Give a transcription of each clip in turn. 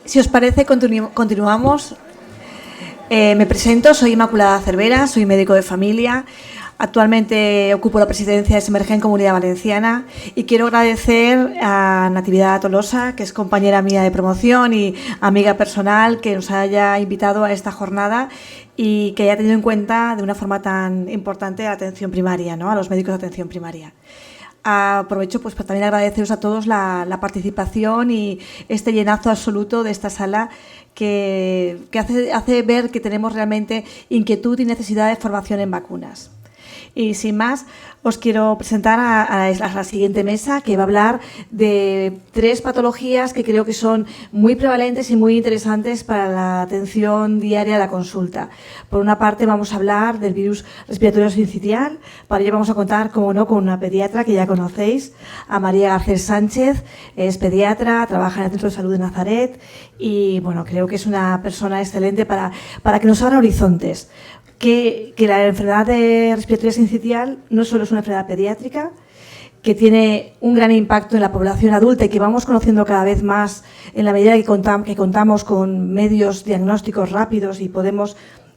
Si os parece, continuamos. Me presento, soy Inmaculada Cervera, soy médico de familia. Actualmente ocupo la presidencia de Semergen Comunidad Valenciana y quiero agradecer a Natividad Tolosa, que es compañera mía de promoción y amiga personal, que nos haya invitado a esta jornada y que haya tenido en cuenta de una forma tan importante la atención primaria, ¿no? A los médicos de atención primaria. Aprovecho pues para también agradeceros a todos la participación y este llenazo absoluto de esta sala que hace ver que tenemos realmente inquietud y necesidad de formación en vacunas. Y sin más, os quiero presentar a la siguiente mesa, que va a hablar de 3 patologías que creo que son muy prevalentes y muy interesantes para la atención diaria a la consulta. Por una parte, vamos a hablar del virus respiratorio sincitial. Para ello vamos a contar, como no, con una pediatra que ya conocéis, a María Garcés Sánchez. Es pediatra, trabaja en el Centro de Salud de Nazaret y, bueno, creo que es una persona excelente para que nos abra horizontes. Que la enfermedad respiratoria sincitial no solo es una enfermedad pediátrica, que tiene un gran impacto en la población adulta y que vamos conociendo cada vez más en la medida que contamos con medios diagnósticos rápidos y podemos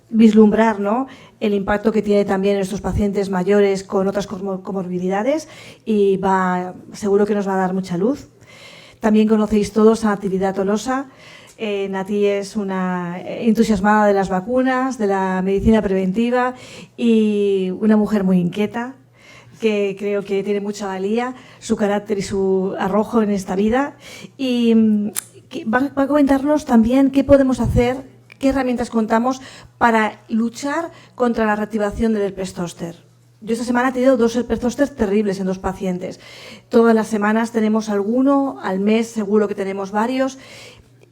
vislumbrar, ¿no?, el impacto que tiene también en estos pacientes mayores con otras comorbilidades y seguro que nos va a dar mucha luz. También conocéis todos a Natividad Tolosa. Nati es una entusiasmada de las vacunas, de la medicina preventiva y una mujer muy inquieta, que creo que tiene mucha valía, su carácter y su arrojo en esta vida. Y va a comentarnos también qué podemos hacer, qué herramientas contamos para luchar contra la reactivación del herpes zóster. Yo esta semana he tenido 2 herpes zóster terribles en 2 pacientes. Todas las semanas tenemos alguno, al mes seguro que tenemos varios.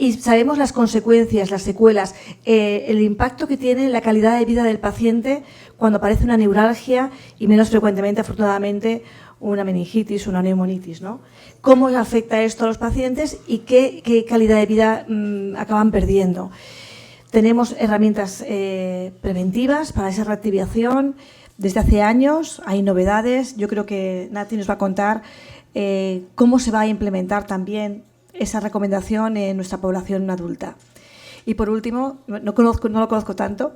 Y sabemos las consecuencias, las secuelas, el impacto que tiene en la calidad de vida del paciente cuando aparece una neuralgia y menos frecuentemente, afortunadamente, una meningitis, una neumonitis, ¿no? ¿Cómo afecta esto a los pacientes y qué calidad de vida acaban perdiendo? Tenemos herramientas preventivas para esa reactivación. Desde hace años hay novedades. Yo creo que Nati nos va a contar cómo se va a implementar también esa recomendación en nuestra población adulta. Y por último, no lo conozco tanto,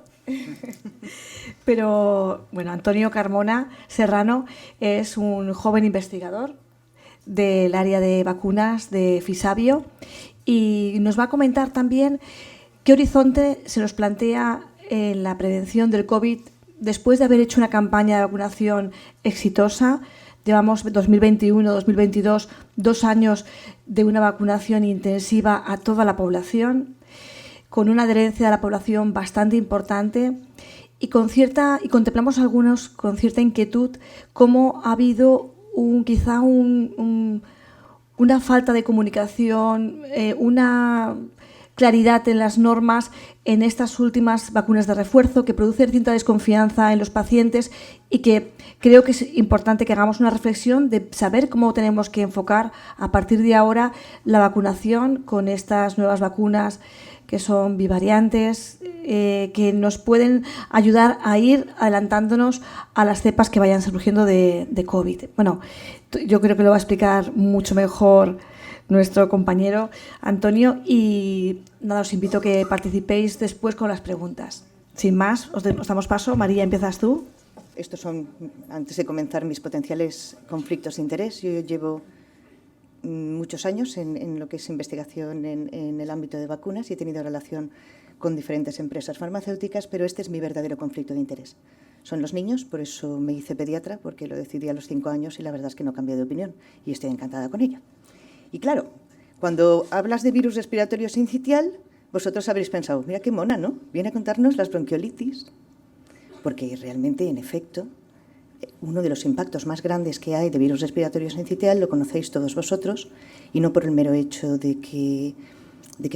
pero bueno, Antonio Carmona Serrano es un joven investigador del área de vacunas de Fisabio y nos va a comentar también qué horizonte se nos plantea en la prevención del COVID después de haber hecho una campaña de vacunación exitosa. Llevamos 2021-2022, 2 años de una vacunación intensiva a toda la población, con una adherencia de la población bastante importante y contemplamos algunos con cierta inquietud cómo ha habido quizá una falta de comunicación, una claridad en las normas en estas últimas vacunas de refuerzo que produce cierta desconfianza en los pacientes y que creo que es importante que hagamos una reflexión de saber cómo tenemos que enfocar a partir de ahora la vacunación con estas nuevas vacunas que son bivariantes, que nos pueden ayudar a ir adelantándonos a las cepas que vayan surgiendo de COVID. Bueno, yo creo que lo va a explicar mucho mejor nuestro compañero Antonio y nada, os invito a que participéis después con las preguntas. Sin más, os damos paso. María, empiezas tú. Estos son, antes de comenzar, mis potenciales conflictos de interés. Yo llevo muchos años en lo que es investigación en el ámbito de vacunas y he tenido relación con diferentes empresas farmacéuticas, pero este es mi verdadero conflicto de interés. Son los niños, por eso me hice pediatra, porque lo decidí a los 5 años y la verdad es que no cambié de opinión y estoy encantada con ello. Y claro, cuando hablas de virus respiratorio sincitial, vosotros habréis pensado, mira qué mona, ¿no? Viene a contarnos las bronquiolitis. Porque realmente, en efecto, uno de los impactos más grandes que hay de virus respiratorio sincitial lo conocéis todos vosotros, y no por el mero hecho de que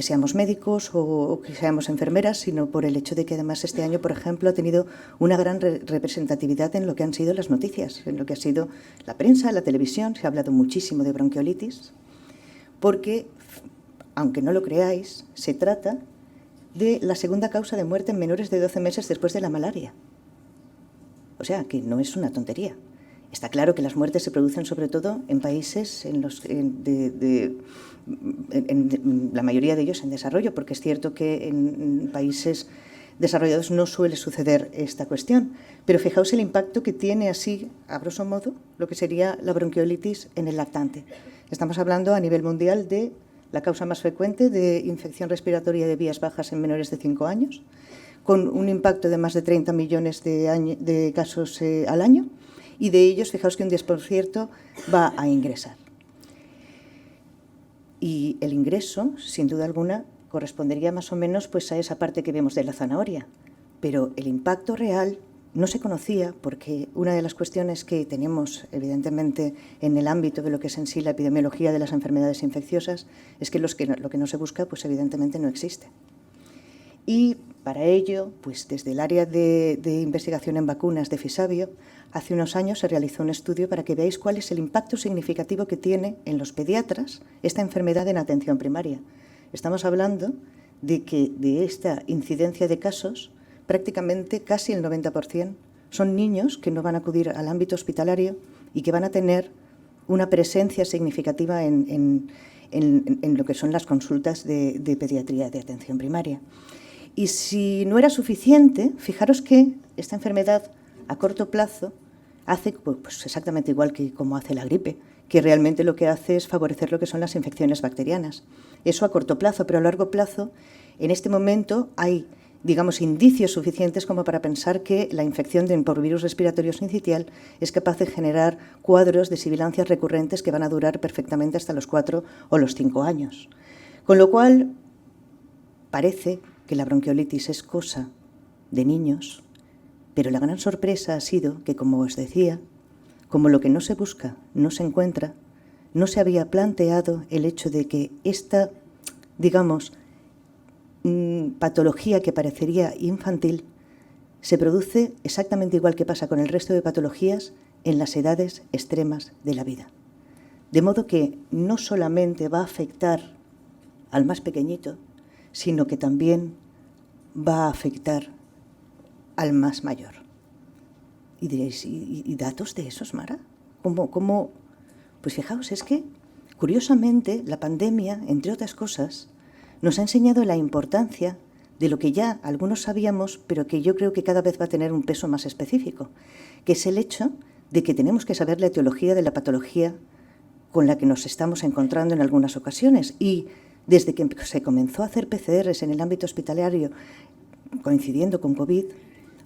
seamos médicos o que seamos enfermeras, sino por el hecho de que además este año, por ejemplo, ha tenido una gran representatividad en lo que han sido las noticias, en lo que ha sido la prensa, la televisión. Se ha hablado muchísimo de bronquiolitis, porque, aunque no lo creáis, se trata de la segunda causa de muerte en menores de 12 meses después de la malaria. O sea, que no es una tontería. Está claro que las muertes se producen sobre todo en países en la mayoría de ellos en desarrollo, porque es cierto que en países desarrollados no suele suceder esta cuestión. Pero fijaos el impacto que tiene así, a grosso modo, lo que sería la bronquiolitis en el lactante. Estamos hablando a nivel mundial de la causa más frecuente de infección respiratoria de vías bajas en menores de 5 años, con un impacto de más de 30 millones de casos al año, y de ellos, fijaos que un 10% va a ingresar. Y el ingreso, sin duda alguna, correspondería más o menos pues, a esa parte que vemos de la zanahoria. Pero el impacto real no se conocía porque una de las cuestiones que tenemos, evidentemente, en el ámbito de lo que es en sí la epidemiología de las enfermedades infecciosas es que lo que no se busca, pues evidentemente no existe. Y para ello, pues desde el área de investigación en vacunas de Fisabio, hace unos años se realizó un estudio para que veáis cuál es el impacto significativo que tiene en los pediatras esta enfermedad en atención primaria. Estamos hablando de que de esta incidencia de casos, prácticamente casi el 90% son niños que no van a acudir al ámbito hospitalario y que van a tener una presencia significativa en lo que son las consultas de pediatría de atención primaria. Y si no era suficiente, fijaros que esta enfermedad a corto plazo hace pues exactamente igual que como hace la gripe, que realmente lo que hace es favorecer lo que son las infecciones bacterianas. Eso a corto plazo, pero a largo plazo, en este momento hay, digamos, indicios suficientes como para pensar que la infección por virus respiratorio sincitial es capaz de generar cuadros de sibilancias recurrentes que van a durar perfectamente hasta los 4 o los 5 años. Con lo cual, parece que la bronquiolitis es cosa de niños, pero la gran sorpresa ha sido que, como os decía, como lo que no se busca no se encuentra, no se había planteado el hecho de que esta, digamos, patología que parecería infantil se produce exactamente igual que pasa con el resto de patologías en las edades extremas de la vida. De modo que no solamente va a afectar al más pequeñito, sino que también va a afectar al más mayor. ¿Y datos de esos, Mara? ¿Cómo? Pues fijaos, es que, curiosamente, la pandemia, entre otras cosas, nos ha enseñado la importancia de lo que ya algunos sabíamos, pero que yo creo que cada vez va a tener un peso más específico, que es el hecho de que tenemos que saber la etiología de la patología con la que nos estamos encontrando en algunas ocasiones. Y desde que se comenzó a hacer PCRs en el ámbito hospitalario, coincidiendo con COVID,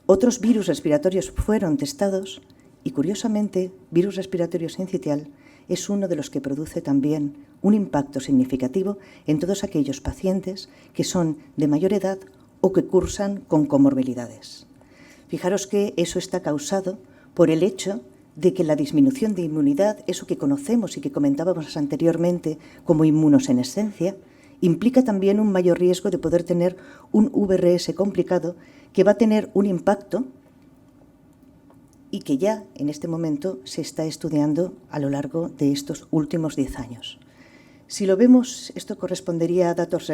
otros virus respiratorios fueron testados y, curiosamente, virus respiratorio sincitial es uno de los que produce también un impacto significativo en todos aquellos pacientes que son de mayor edad o que cursan con comorbilidades. Fijaros que eso está causado por el hecho de que la disminución de inmunidad, eso que conocemos y que comentábamos anteriormente como inmunosenescencia, implica también un mayor riesgo de poder tener un VRS complicado que va a tener un impacto y que ya en este momento se está estudiando a lo largo de estos últimos 10 años. Si lo vemos, esto correspondería a datos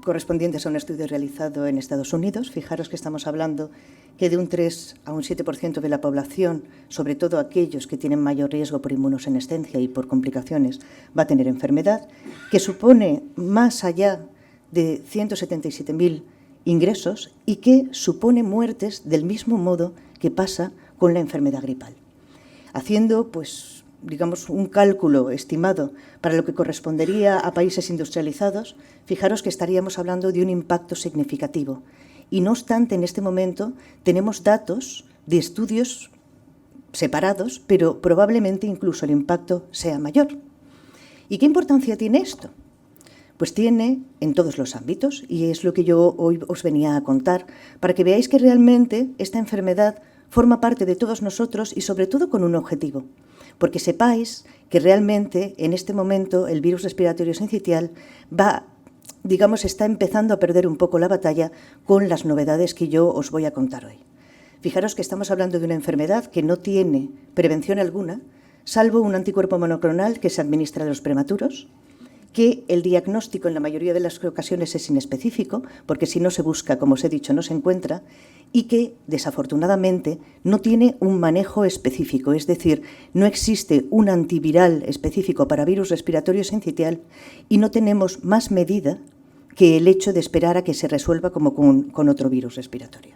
correspondientes a un estudio realizado en Estados Unidos. Fijaros que estamos hablando que de un 3 a un 7% de la población, sobre todo aquellos que tienen mayor riesgo por inmunosenescencia y por complicaciones, va a tener enfermedad, que supone más allá de 177.000 ingresos y que supone muertes del mismo modo que pasa con la enfermedad gripal. Haciendo, pues, digamos, un cálculo estimado para lo que correspondería a países industrializados, fijaros que estaríamos hablando de un impacto significativo. Y no obstante, en este momento tenemos datos de estudios separados, pero probablemente incluso el impacto sea mayor. ¿Y qué importancia tiene esto? Pues tiene en todos los ámbitos, y es lo que yo hoy os venía a contar, para que veáis que realmente esta enfermedad forma parte de todos nosotros y sobre todo con un objetivo. Porque sepáis que realmente en este momento el virus respiratorio sincitial está empezando a perder un poco la batalla con las novedades que yo os voy a contar hoy. Fijaros que estamos hablando de una enfermedad que no tiene prevención alguna, salvo un anticuerpo monoclonal que se administra a los prematuros, que el diagnóstico en la mayoría de las ocasiones es inespecífico, porque si no se busca, como os he dicho, no se encuentra, y que, desafortunadamente, no tiene un manejo específico, es decir, no existe un antiviral específico para virus respiratorio sincitial y no tenemos más medida que el hecho de esperar a que se resuelva como con otro virus respiratorio.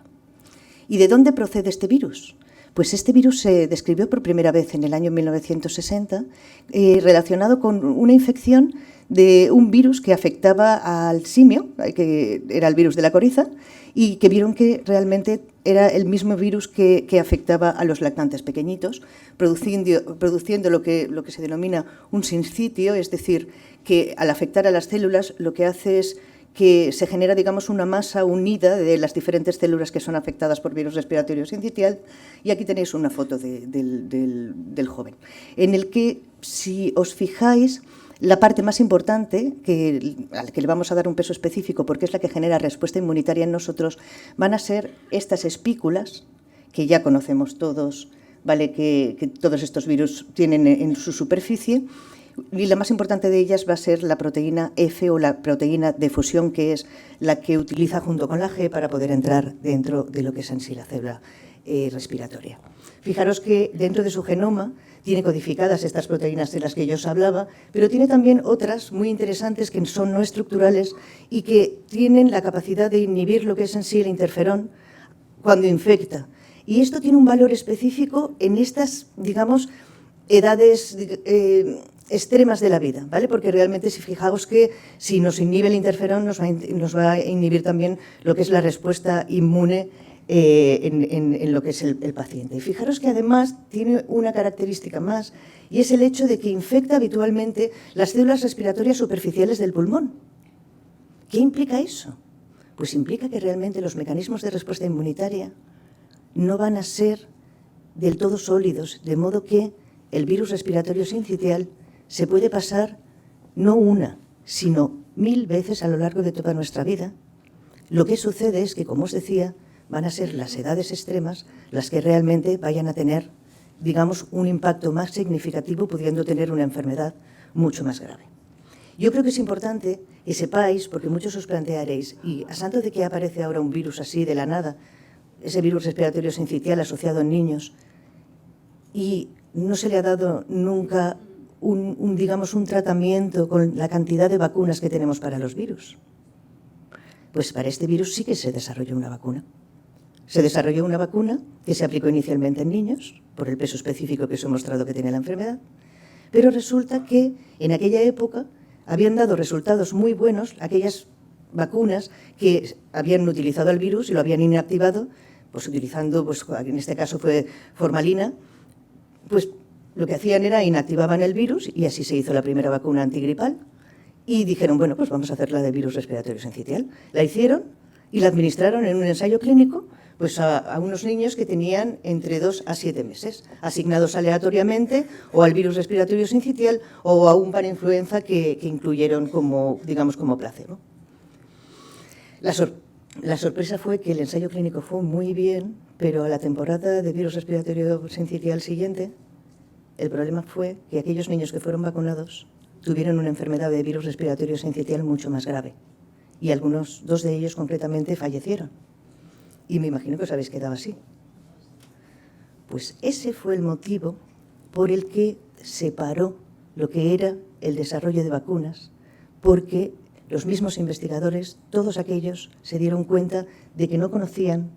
¿Y de dónde procede este virus? Pues este virus se describió por primera vez en el año 1960 relacionado con una infección de un virus que afectaba al simio, que era el virus de la coriza, y que vieron que realmente era el mismo virus que afectaba a los lactantes pequeñitos, produciendo lo que se denomina un sincitio, es decir, que al afectar a las células lo que hace es que se genera, digamos, una masa unida de las diferentes células que son afectadas por virus respiratorio sincitial. Y aquí tenéis una foto del joven, en el que, si os fijáis, la parte más importante, a la que le vamos a dar un peso específico porque es la que genera respuesta inmunitaria en nosotros, van a ser estas espículas, que ya conocemos todos, ¿vale? que todos estos virus tienen en su superficie, y la más importante de ellas va a ser la proteína F o la proteína de fusión, que es la que utiliza junto con la G para poder entrar dentro de lo que es en sí la célula respiratoria. Fijaros que dentro de su genoma tiene codificadas estas proteínas de las que yo os hablaba, pero tiene también otras muy interesantes que son no estructurales y que tienen la capacidad de inhibir lo que es en sí el interferón cuando infecta. Y esto tiene un valor específico en estas, digamos, edades extremas de la vida, ¿vale? Porque realmente, si fijaos que si nos inhibe el interferón, nos va a inhibir también lo que es la respuesta inmune en lo que es el paciente. Y fijaros que además tiene una característica más, y es el hecho de que infecta habitualmente las células respiratorias superficiales del pulmón. ¿Qué implica eso? Pues implica que realmente los mecanismos de respuesta inmunitaria no van a ser del todo sólidos, de modo que el virus respiratorio sincitial se puede pasar no una, sino 1000 veces a lo largo de toda nuestra vida. Lo que sucede es que, como os decía, van a ser las edades extremas las que realmente vayan a tener, digamos, un impacto más significativo, pudiendo tener una enfermedad mucho más grave. Yo creo que es importante que sepáis, porque muchos os plantearéis, y a santo de que aparece ahora un virus así de la nada, ese virus respiratorio sincitial asociado en niños, y no se le ha dado nunca digamos, un tratamiento con la cantidad de vacunas que tenemos para los virus. Pues para este virus sí que se desarrolló una vacuna. Se desarrolló una vacuna que se aplicó inicialmente en niños, por el peso específico que os he mostrado que tiene la enfermedad, pero resulta que en aquella época habían dado resultados muy buenos aquellas vacunas que habían utilizado el virus y lo habían inactivado, pues utilizando, pues en este caso fue formalina, pues lo que hacían era inactivaban el virus, y así se hizo la primera vacuna antigripal, y dijeron, bueno, pues vamos a hacer la de virus respiratorio sincitial. La hicieron y la administraron en un ensayo clínico pues a unos niños que tenían entre 2 a 7 meses, asignados aleatoriamente o al virus respiratorio sincitial o a un parainfluenza que incluyeron como, digamos, como placebo. La sorpresa fue que el ensayo clínico fue muy bien, pero a la temporada de virus respiratorio sincitial siguiente, el problema fue que aquellos niños que fueron vacunados tuvieron una enfermedad de virus respiratorio sincitial mucho más grave, y dos de ellos concretamente fallecieron. Y me imagino que os habéis quedado así. Pues ese fue el motivo por el que se paró lo que era el desarrollo de vacunas, porque los mismos investigadores, todos aquellos, se dieron cuenta de que no conocían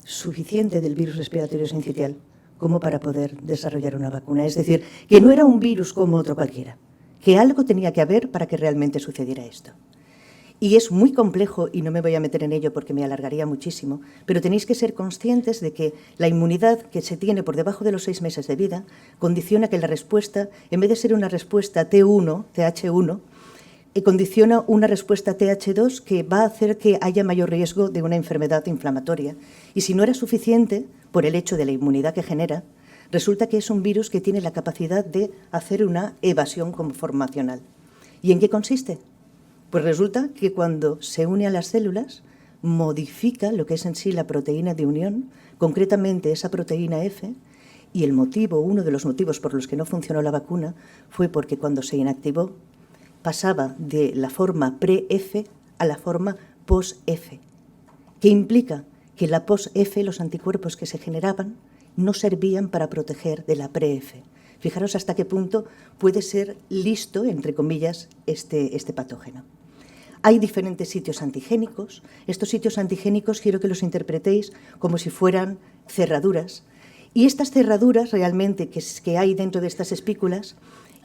suficiente del virus respiratorio sincitial como para poder desarrollar una vacuna. Es decir, que no era un virus como otro cualquiera, que algo tenía que haber para que realmente sucediera esto. Y es muy complejo, y no me voy a meter en ello porque me alargaría muchísimo, pero tenéis que ser conscientes de que la inmunidad que se tiene por debajo de los 6 meses de vida condiciona que la respuesta, en vez de ser una respuesta T1, TH1, condiciona una respuesta TH2 que va a hacer que haya mayor riesgo de una enfermedad inflamatoria. Y si no era suficiente, por el hecho de la inmunidad que genera, resulta que es un virus que tiene la capacidad de hacer una evasión conformacional. ¿Y en qué consiste? Pues resulta que cuando se une a las células, modifica lo que es en sí la proteína de unión, concretamente esa proteína F, y uno de los motivos por los que no funcionó la vacuna fue porque cuando se inactivó pasaba de la forma pre-F a la forma post-F. ¿Qué implica? que la post-F, los anticuerpos que se generaban, no servían para proteger de la pre-F. Fijaros hasta qué punto puede ser listo, entre comillas, este patógeno. Hay diferentes sitios antigénicos. Estos sitios antigénicos quiero que los interpretéis como si fueran cerraduras. Y estas cerraduras realmente que hay dentro de estas espículas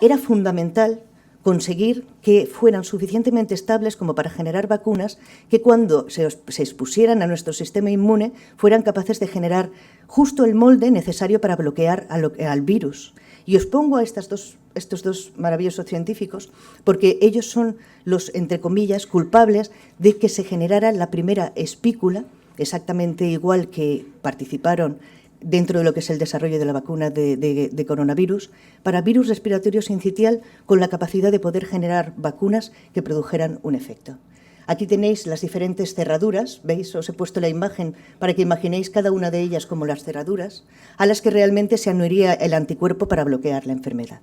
era fundamental conseguir que fueran suficientemente estables como para generar vacunas que cuando se expusieran a nuestro sistema inmune fueran capaces de generar justo el molde necesario para bloquear al virus. Y os pongo a estos dos maravillosos científicos porque ellos son los, entre comillas, culpables de que se generara la primera espícula, exactamente igual que participaron dentro de lo que es el desarrollo de la vacuna de coronavirus, para virus respiratorio sincitial con la capacidad de poder generar vacunas que produjeran un efecto. Aquí tenéis las diferentes cerraduras, ¿veis? Os he puesto la imagen para que imaginéis cada una de ellas como las cerraduras a las que realmente se anuiría el anticuerpo para bloquear la enfermedad.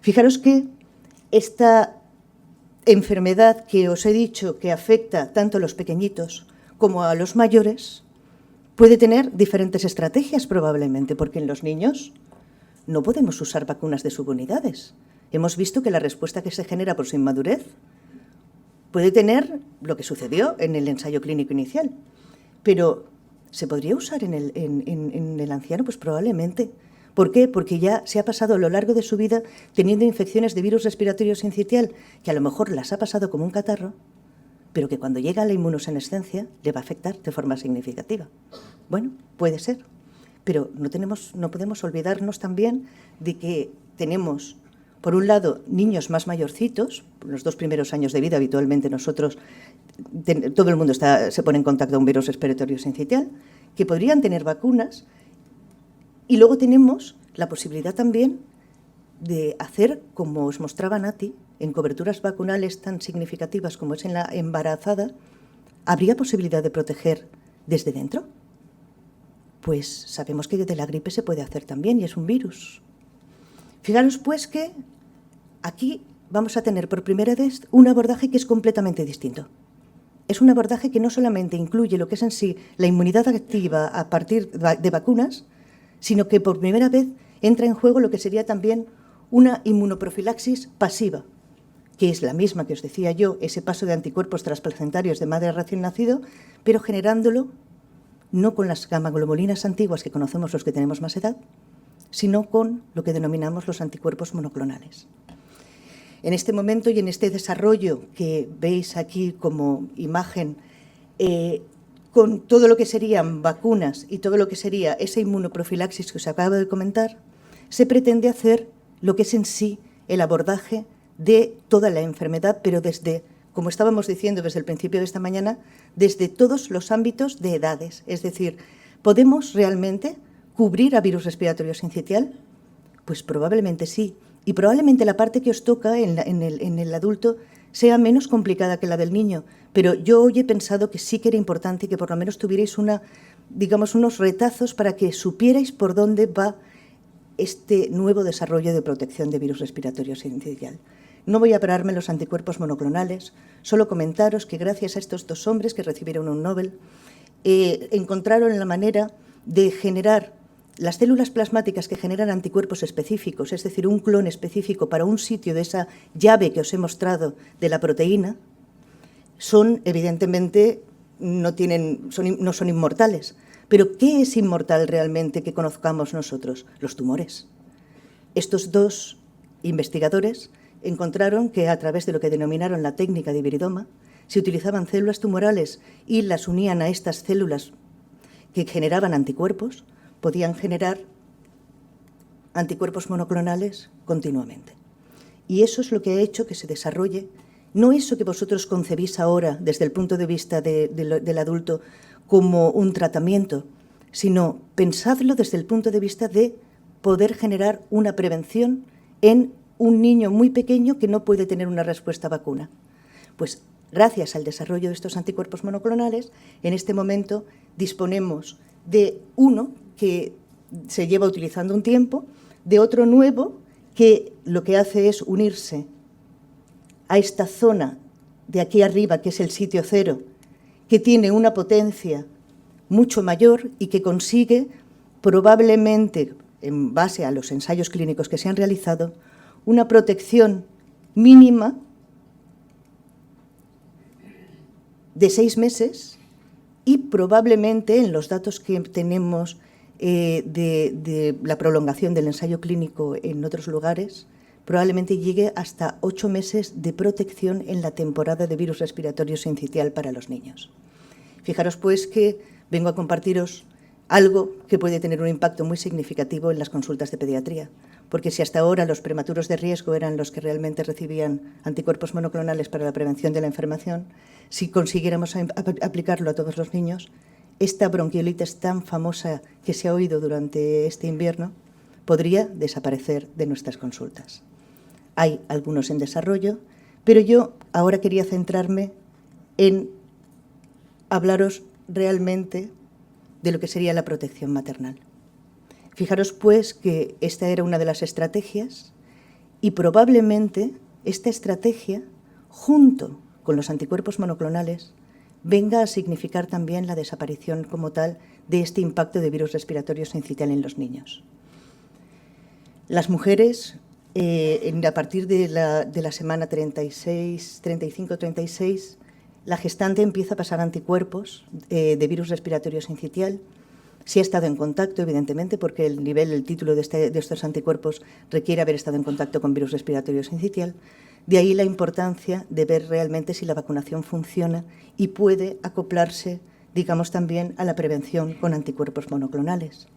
Fijaros que esta enfermedad que os he dicho que afecta tanto a los pequeñitos como a los mayores puede tener diferentes estrategias probablemente, porque en los niños no podemos usar vacunas de subunidades. Hemos visto que la respuesta que se genera por su inmadurez puede tener lo que sucedió en el ensayo clínico inicial, pero ¿se podría usar en el anciano? Pues probablemente. ¿Por qué? Porque ya se ha pasado a lo largo de su vida teniendo infecciones de virus respiratorio sincitial que a lo mejor las ha pasado como un catarro, pero que cuando llega a la inmunosenescencia le va a afectar de forma significativa. Bueno, puede ser, pero no podemos olvidarnos también de que tenemos, por un lado, niños más mayorcitos, los 2 primeros años de vida habitualmente nosotros, todo el mundo se pone en contacto con un virus respiratorio sincitial, que podrían tener vacunas, y luego tenemos la posibilidad también de hacer, como os mostraba Nati, en coberturas vacunales tan significativas como es en la embarazada, ¿habría posibilidad de proteger desde dentro? Pues sabemos que de la gripe se puede hacer también y es un virus. Fijaros pues que aquí vamos a tener por primera vez un abordaje que es completamente distinto. Es un abordaje que no solamente incluye lo que es en sí la inmunidad activa a partir de vacunas, sino que por primera vez entra en juego lo que sería también una inmunoprofilaxis pasiva, que es la misma que os decía yo, ese paso de anticuerpos transplacentarios de madre recién nacido, pero generándolo no con las gamaglobulinas antiguas que conocemos los que tenemos más edad, sino con lo que denominamos los anticuerpos monoclonales. En este momento y en este desarrollo que veis aquí como imagen, con todo lo que serían vacunas y todo lo que sería esa inmunoprofilaxis que os acabo de comentar, se pretende hacer lo que es en sí el abordaje de toda la enfermedad, pero desde, como estábamos diciendo desde el principio de esta mañana, desde todos los ámbitos de edades. Es decir, ¿podemos realmente cubrir a virus respiratorio sincitial? Pues probablemente sí. Y probablemente la parte que os toca en el adulto sea menos complicada que la del niño. Pero yo hoy he pensado que sí que era importante que por lo menos tuvierais unos retazos para que supierais por dónde va este nuevo desarrollo de protección de virus respiratorio sincitial. No voy a pararme en los anticuerpos monoclonales, solo comentaros que gracias a estos 2 hombres que recibieron un Nobel, encontraron la manera de generar las células plasmáticas que generan anticuerpos específicos, es decir, un clon específico para un sitio de esa llave que os he mostrado de la proteína, son evidentemente, no son inmortales. Pero ¿qué es inmortal realmente que conozcamos nosotros? Los tumores. Estos 2 investigadores encontraron que a través de lo que denominaron la técnica de viridoma, se utilizaban células tumorales y las unían a estas células que generaban anticuerpos, podían generar anticuerpos monoclonales continuamente. Y eso es lo que ha hecho que se desarrolle, no eso que vosotros concebís ahora desde el punto de vista del adulto como un tratamiento, sino pensadlo desde el punto de vista de poder generar una prevención en un niño muy pequeño que no puede tener una respuesta a vacuna. Pues gracias al desarrollo de estos anticuerpos monoclonales, en este momento disponemos de uno que se lleva utilizando un tiempo, de otro nuevo que lo que hace es unirse a esta zona de aquí arriba, que es el sitio cero, que tiene una potencia mucho mayor y que consigue, probablemente, en base a los ensayos clínicos que se han realizado, una protección mínima de 6 meses y probablemente en los datos que tenemos de la prolongación del ensayo clínico en otros lugares, probablemente llegue hasta 8 meses de protección en la temporada de virus respiratorio sincitial para los niños. Fijaros, pues, que vengo a compartiros algo que puede tener un impacto muy significativo en las consultas de pediatría, porque si hasta ahora los prematuros de riesgo eran los que realmente recibían anticuerpos monoclonales para la prevención de la enfermación, si consiguiéramos aplicarlo a todos los niños, esta bronquiolitis tan famosa que se ha oído durante este invierno podría desaparecer de nuestras consultas. Hay algunos en desarrollo, pero yo ahora quería centrarme en hablaros realmente de lo que sería la protección maternal. Fijaros, pues, que esta era una de las estrategias y probablemente esta estrategia, junto con los anticuerpos monoclonales, venga a significar también la desaparición como tal de este impacto de virus respiratorio sincitial en los niños. Las mujeres, a partir de la semana 35-36, la gestante empieza a pasar anticuerpos de virus respiratorio sincitial. Si ha estado en contacto, evidentemente, porque el título de estos anticuerpos requiere haber estado en contacto con virus respiratorio sincitial. De ahí la importancia de ver realmente si la vacunación funciona y puede acoplarse, digamos, también a la prevención con anticuerpos monoclonales.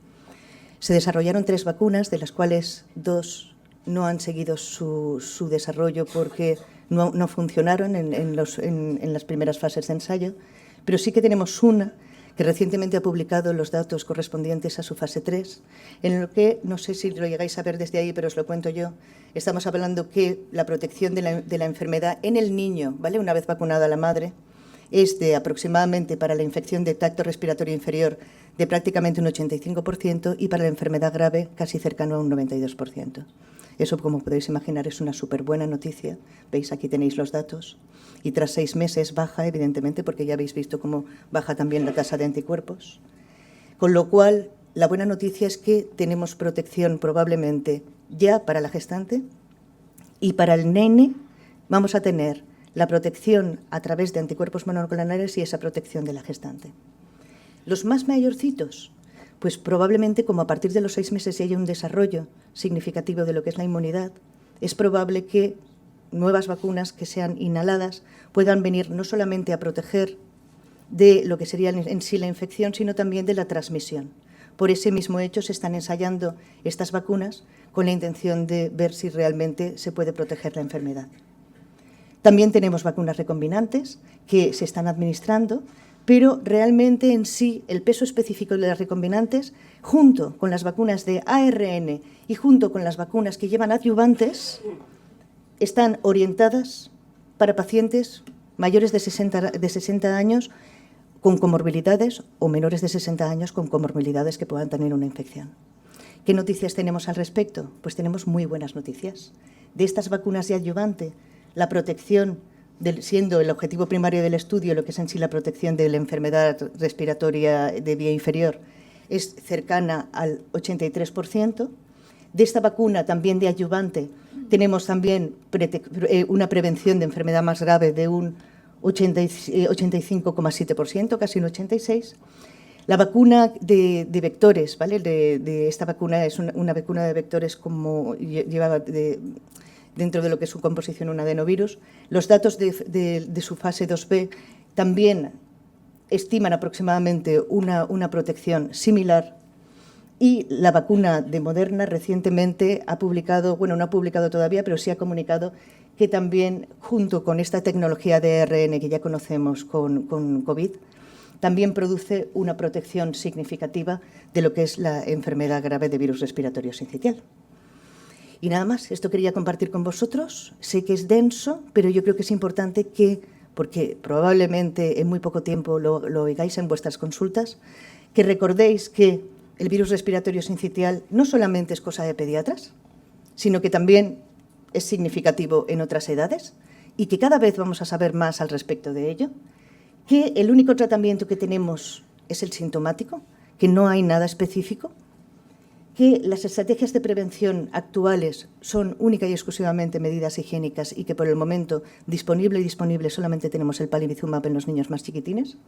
Se desarrollaron 3 vacunas, de las cuales 2 no han seguido su desarrollo porque no funcionaron en las primeras fases de ensayo, pero sí que tenemos una que recientemente ha publicado los datos correspondientes a su fase 3, en lo que, no sé si lo llegáis a ver desde ahí, pero os lo cuento yo, estamos hablando que la protección de la enfermedad en el niño, ¿vale?, una vez vacunada la madre, es de aproximadamente para la infección de tracto respiratorio inferior de prácticamente un 85% y para la enfermedad grave casi cercano a un 92%. Eso, como podéis imaginar, es una súper buena noticia. Veis, aquí tenéis los datos. Y tras 6 meses baja, evidentemente, porque ya habéis visto cómo baja también la tasa de anticuerpos. Con lo cual, la buena noticia es que tenemos protección probablemente ya para la gestante y para el nene vamos a tener la protección a través de anticuerpos monoclonales y esa protección de la gestante. Los más mayorcitos, pues probablemente como a partir de los 6 meses ya haya un desarrollo significativo de lo que es la inmunidad, es probable que nuevas vacunas que sean inhaladas puedan venir no solamente a proteger de lo que sería en sí la infección, sino también de la transmisión. Por ese mismo hecho se están ensayando estas vacunas con la intención de ver si realmente se puede proteger la enfermedad. También tenemos vacunas recombinantes que se están administrando, pero realmente en sí el peso específico de las recombinantes, junto con las vacunas de ARN y junto con las vacunas que llevan adyuvantes, están orientadas para pacientes mayores de 60 años con comorbilidades o menores de 60 años con comorbilidades que puedan tener una infección. ¿Qué noticias tenemos al respecto? Pues tenemos muy buenas noticias. De estas vacunas de adyuvante, la protección, siendo el objetivo primario del estudio, lo que es en sí la protección de la enfermedad respiratoria de vía inferior, es cercana al 83%. De esta vacuna también de adyuvante tenemos también una prevención de enfermedad más grave de un 85,7%, casi un 86%. La vacuna de vectores, ¿vale? De esta vacuna es una vacuna de vectores como llevaba dentro de lo que es su composición un adenovirus. Los datos de su fase 2B también estiman aproximadamente una protección similar. Y la vacuna de Moderna recientemente ha publicado, bueno, no ha publicado todavía, pero sí ha comunicado que también, junto con esta tecnología de ARN que ya conocemos con COVID, también produce una protección significativa de lo que es la enfermedad grave de virus respiratorio sincitial. Y nada más, esto quería compartir con vosotros. Sé que es denso, pero yo creo que es importante que, porque probablemente en muy poco tiempo lo oigáis en vuestras consultas, que recordéis que el virus respiratorio sincitial no solamente es cosa de pediatras, sino que también es significativo en otras edades y que cada vez vamos a saber más al respecto de ello, que el único tratamiento que tenemos es el sintomático, que no hay nada específico, que las estrategias de prevención actuales son única y exclusivamente medidas higiénicas y que por el momento disponible solamente tenemos el palivizumab en los niños más chiquitines,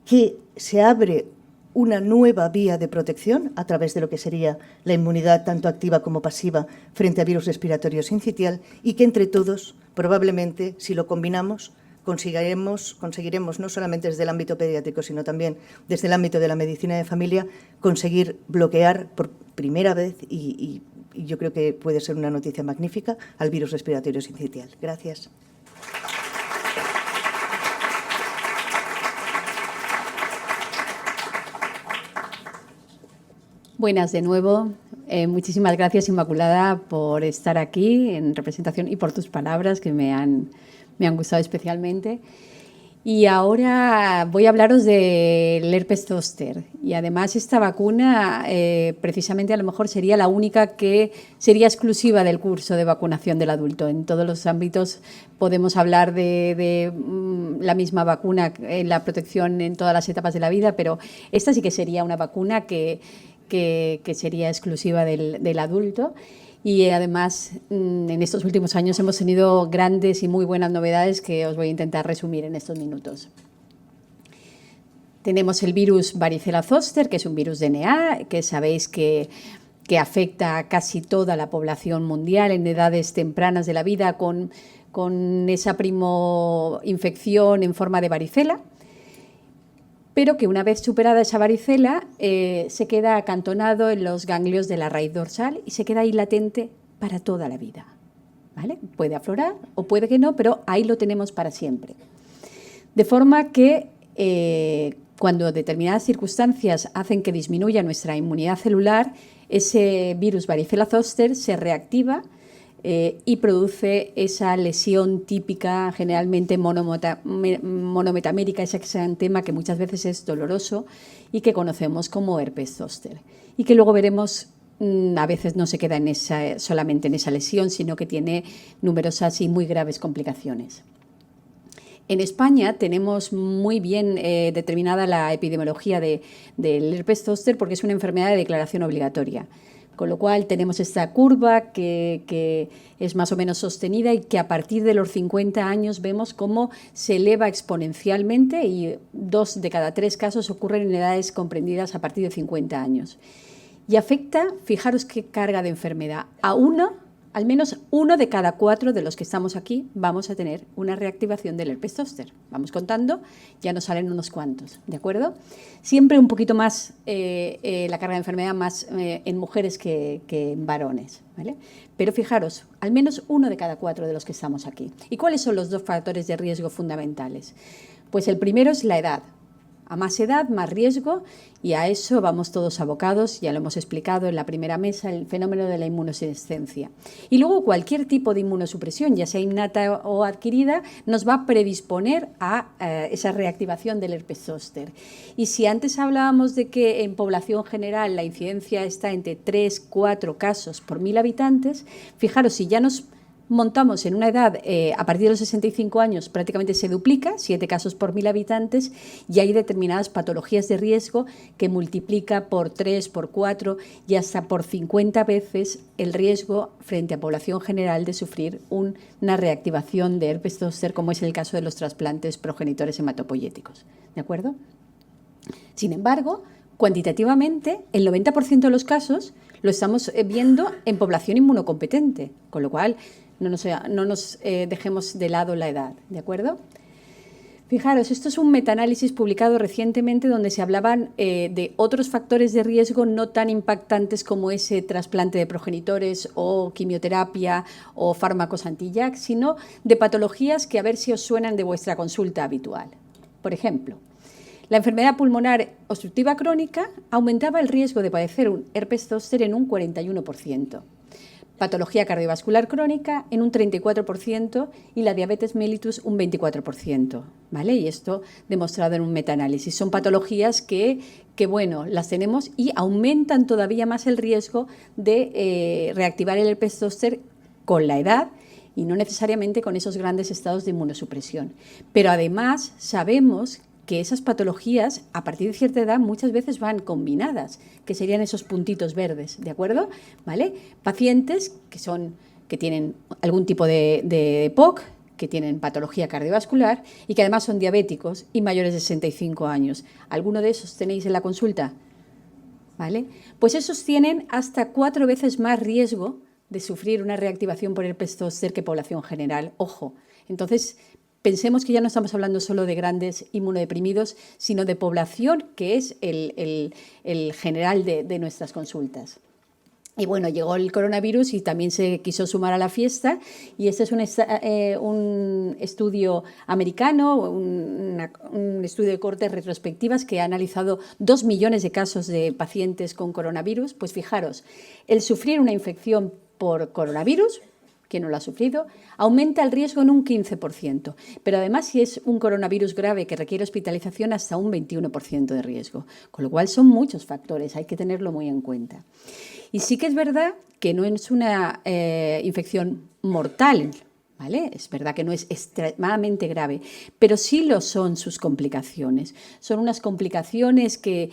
que se abre una nueva vía de protección a través de lo que sería la inmunidad tanto activa como pasiva frente a virus respiratorio sincitial y que entre todos, probablemente, si lo combinamos, conseguiremos no solamente desde el ámbito pediátrico, sino también desde el ámbito de la medicina de familia, conseguir bloquear por primera vez, y yo creo que puede ser una noticia magnífica, al virus respiratorio sincitial. Gracias. Buenas de nuevo. Muchísimas gracias, Inmaculada, por estar aquí en representación y por tus palabras que me han gustado especialmente. Y ahora voy a hablaros del herpes zóster. Y además esta vacuna precisamente a lo mejor sería la única que sería exclusiva del curso de vacunación del adulto. En todos los ámbitos podemos hablar de la misma vacuna en la protección en todas las etapas de la vida, pero esta sí que sería una vacuna que sería exclusiva del adulto. Y además, en estos últimos años hemos tenido grandes y muy buenas novedades que os voy a intentar resumir en estos minutos. Tenemos el virus varicela zoster, que es un virus DNA, que sabéis que afecta a casi toda la población mundial en edades tempranas de la vida con esa primoinfección en forma de varicela, pero que una vez superada esa varicela se queda acantonado en los ganglios de la raíz dorsal y se queda ahí latente para toda la vida, ¿vale? Puede aflorar o puede que no, pero ahí lo tenemos para siempre. De forma que cuando determinadas circunstancias hacen que disminuya nuestra inmunidad celular, ese virus varicela zoster se reactiva y produce esa lesión típica, generalmente monometamérica, ese exantema que muchas veces es doloroso y que conocemos como herpes zóster. Y que luego veremos, a veces no se queda solamente en esa lesión, sino que tiene numerosas y muy graves complicaciones. En España tenemos muy bien determinada la epidemiología del herpes zóster porque es una enfermedad de declaración obligatoria. Con lo cual tenemos esta curva que es más o menos sostenida y que a partir de los 50 años vemos cómo se eleva exponencialmente y 2 de cada 3 casos ocurren en edades comprendidas a partir de 50 años. Y afecta, fijaros qué carga de enfermedad, al menos 1 de cada 4 de los que estamos aquí vamos a tener una reactivación del herpes zóster. Vamos contando, ya nos salen unos cuantos, ¿de acuerdo? Siempre un poquito más la carga de enfermedad más en mujeres que en varones, ¿vale? Pero fijaros, al menos 1 de cada 4 de los que estamos aquí. ¿Y cuáles son los 2 factores de riesgo fundamentales? Pues el primero es la edad. A más edad, más riesgo, y a eso vamos todos abocados, ya lo hemos explicado en la primera mesa, el fenómeno de la inmunosenescencia. Y luego cualquier tipo de inmunosupresión, ya sea innata o adquirida, nos va a predisponer a esa reactivación del herpes zóster. Y si antes hablábamos de que en población general la incidencia está entre 3-4 casos por 1000 habitantes, fijaros, si ya nos montamos en una edad, a partir de los 65 años prácticamente se duplica, 7 casos por 1000 habitantes, y hay determinadas patologías de riesgo que multiplica por 3, por 4 y hasta por 50 veces el riesgo frente a población general de sufrir una reactivación de herpes zóster, como es el caso de los trasplantes progenitores hematopoyéticos. ¿De acuerdo? Sin embargo, cuantitativamente, el 90% de los casos lo estamos viendo en población inmunocompetente, con lo cual no nos dejemos de lado la edad, ¿de acuerdo? Fijaros, esto es un metaanálisis publicado recientemente donde se hablaban de otros factores de riesgo no tan impactantes como ese trasplante de progenitores o quimioterapia o fármacos anti-JAK, sino de patologías que a ver si os suenan de vuestra consulta habitual. Por ejemplo, la enfermedad pulmonar obstructiva crónica aumentaba el riesgo de padecer un herpes zóster en un 41%. Patología cardiovascular crónica en un 34% y la diabetes mellitus un 24%, ¿vale? Y esto demostrado en un metaanálisis. Son patologías que bueno, las tenemos y aumentan todavía más el riesgo de reactivar el herpes zóster con la edad y no necesariamente con esos grandes estados de inmunosupresión. Pero además sabemos que esas patologías, a partir de cierta edad, muchas veces van combinadas, que serían esos puntitos verdes, ¿de acuerdo? ¿Vale? Pacientes que tienen algún tipo de POC, que tienen patología cardiovascular y que además son diabéticos y mayores de 65 años. ¿Alguno de esos tenéis en la consulta? ¿Vale? Pues esos tienen hasta 4 veces más riesgo de sufrir una reactivación por herpes zóster que población general. Ojo, entonces pensemos que ya no estamos hablando solo de grandes inmunodeprimidos, sino de población que es el general de nuestras consultas. Y bueno, llegó el coronavirus y también se quiso sumar a la fiesta, y este es un estudio americano, un estudio de cortes retrospectivas que ha analizado 2 millones de casos de pacientes con coronavirus. Pues fijaros, el sufrir una infección por coronavirus, que no lo ha sufrido, aumenta el riesgo en un 15%, pero además si es un coronavirus grave que requiere hospitalización, hasta un 21% de riesgo, con lo cual son muchos factores, hay que tenerlo muy en cuenta. Y sí que es verdad que no es una infección mortal, ¿vale? Es verdad que no es extremadamente grave, pero sí lo son sus complicaciones. Son unas complicaciones que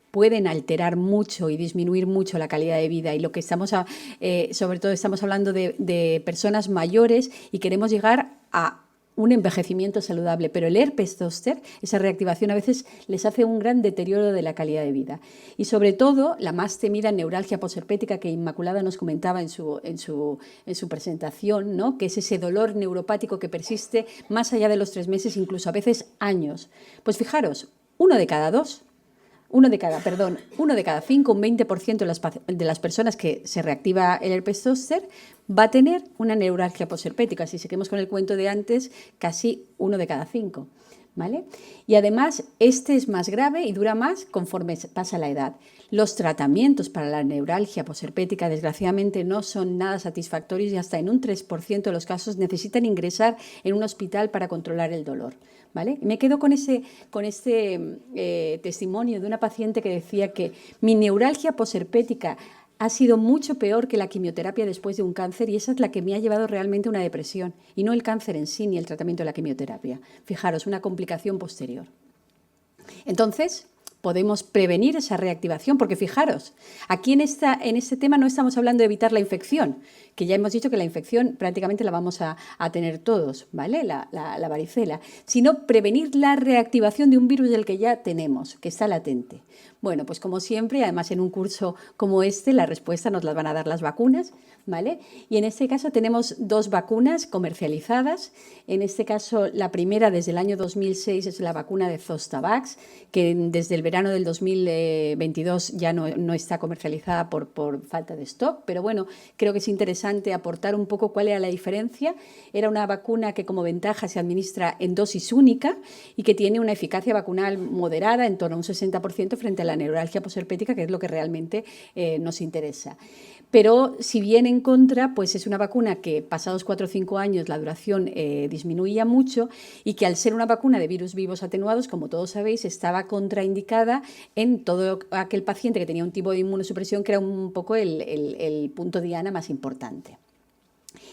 pueden alterar mucho y disminuir mucho la calidad de vida, y lo que sobre todo estamos hablando de personas mayores y queremos llegar a un envejecimiento saludable, pero el herpes zóster, esa reactivación a veces les hace un gran deterioro de la calidad de vida. Y sobre todo, la más temida neuralgia posherpética que Inmaculada nos comentaba en su presentación, ¿no? Que es ese dolor neuropático que persiste más allá de los 3 meses, incluso a veces años. Pues fijaros, uno de cada 5, un 20% de las personas que se reactiva el herpes zóster va a tener una neuralgia posherpética. Si seguimos con el cuento de antes, casi 1 de cada 5. ¿Vale? Y además, este es más grave y dura más conforme pasa la edad. Los tratamientos para la neuralgia posherpética, desgraciadamente, no son nada satisfactorios y hasta en un 3% de los casos necesitan ingresar en un hospital para controlar el dolor. ¿Vale? Me quedo con este testimonio de una paciente que decía que mi neuralgia posherpética ha sido mucho peor que la quimioterapia después de un cáncer, y esa es la que me ha llevado realmente a una depresión, y no el cáncer en sí ni el tratamiento de la quimioterapia. Fijaros, una complicación posterior. Entonces, podemos prevenir esa reactivación, porque fijaros, aquí en este tema no estamos hablando de evitar la infección, que ya hemos dicho que la infección prácticamente la vamos a tener todos, ¿vale? La varicela, sino prevenir la reactivación de un virus del que ya tenemos, que está latente. Bueno, pues como siempre, además en un curso como este, la respuesta nos la van a dar las vacunas, ¿vale? Y en este caso tenemos 2 vacunas comercializadas. En este caso, la primera desde el año 2006 es la vacuna de Zostavax, que desde el verano del 2022 ya no está comercializada por falta de stock, pero bueno, creo que es interesante aportar un poco cuál era la diferencia. Era una vacuna que como ventaja se administra en dosis única y que tiene una eficacia vacunal moderada, en torno a un 60% frente a la neuralgia posherpética, que es lo que realmente nos interesa. Pero si bien en contra, pues es una vacuna que pasados 4 o 5 años la duración disminuía mucho, y que al ser una vacuna de virus vivos atenuados, como todos sabéis, estaba contraindicada en todo aquel paciente que tenía un tipo de inmunosupresión que era un poco el punto diana más importante.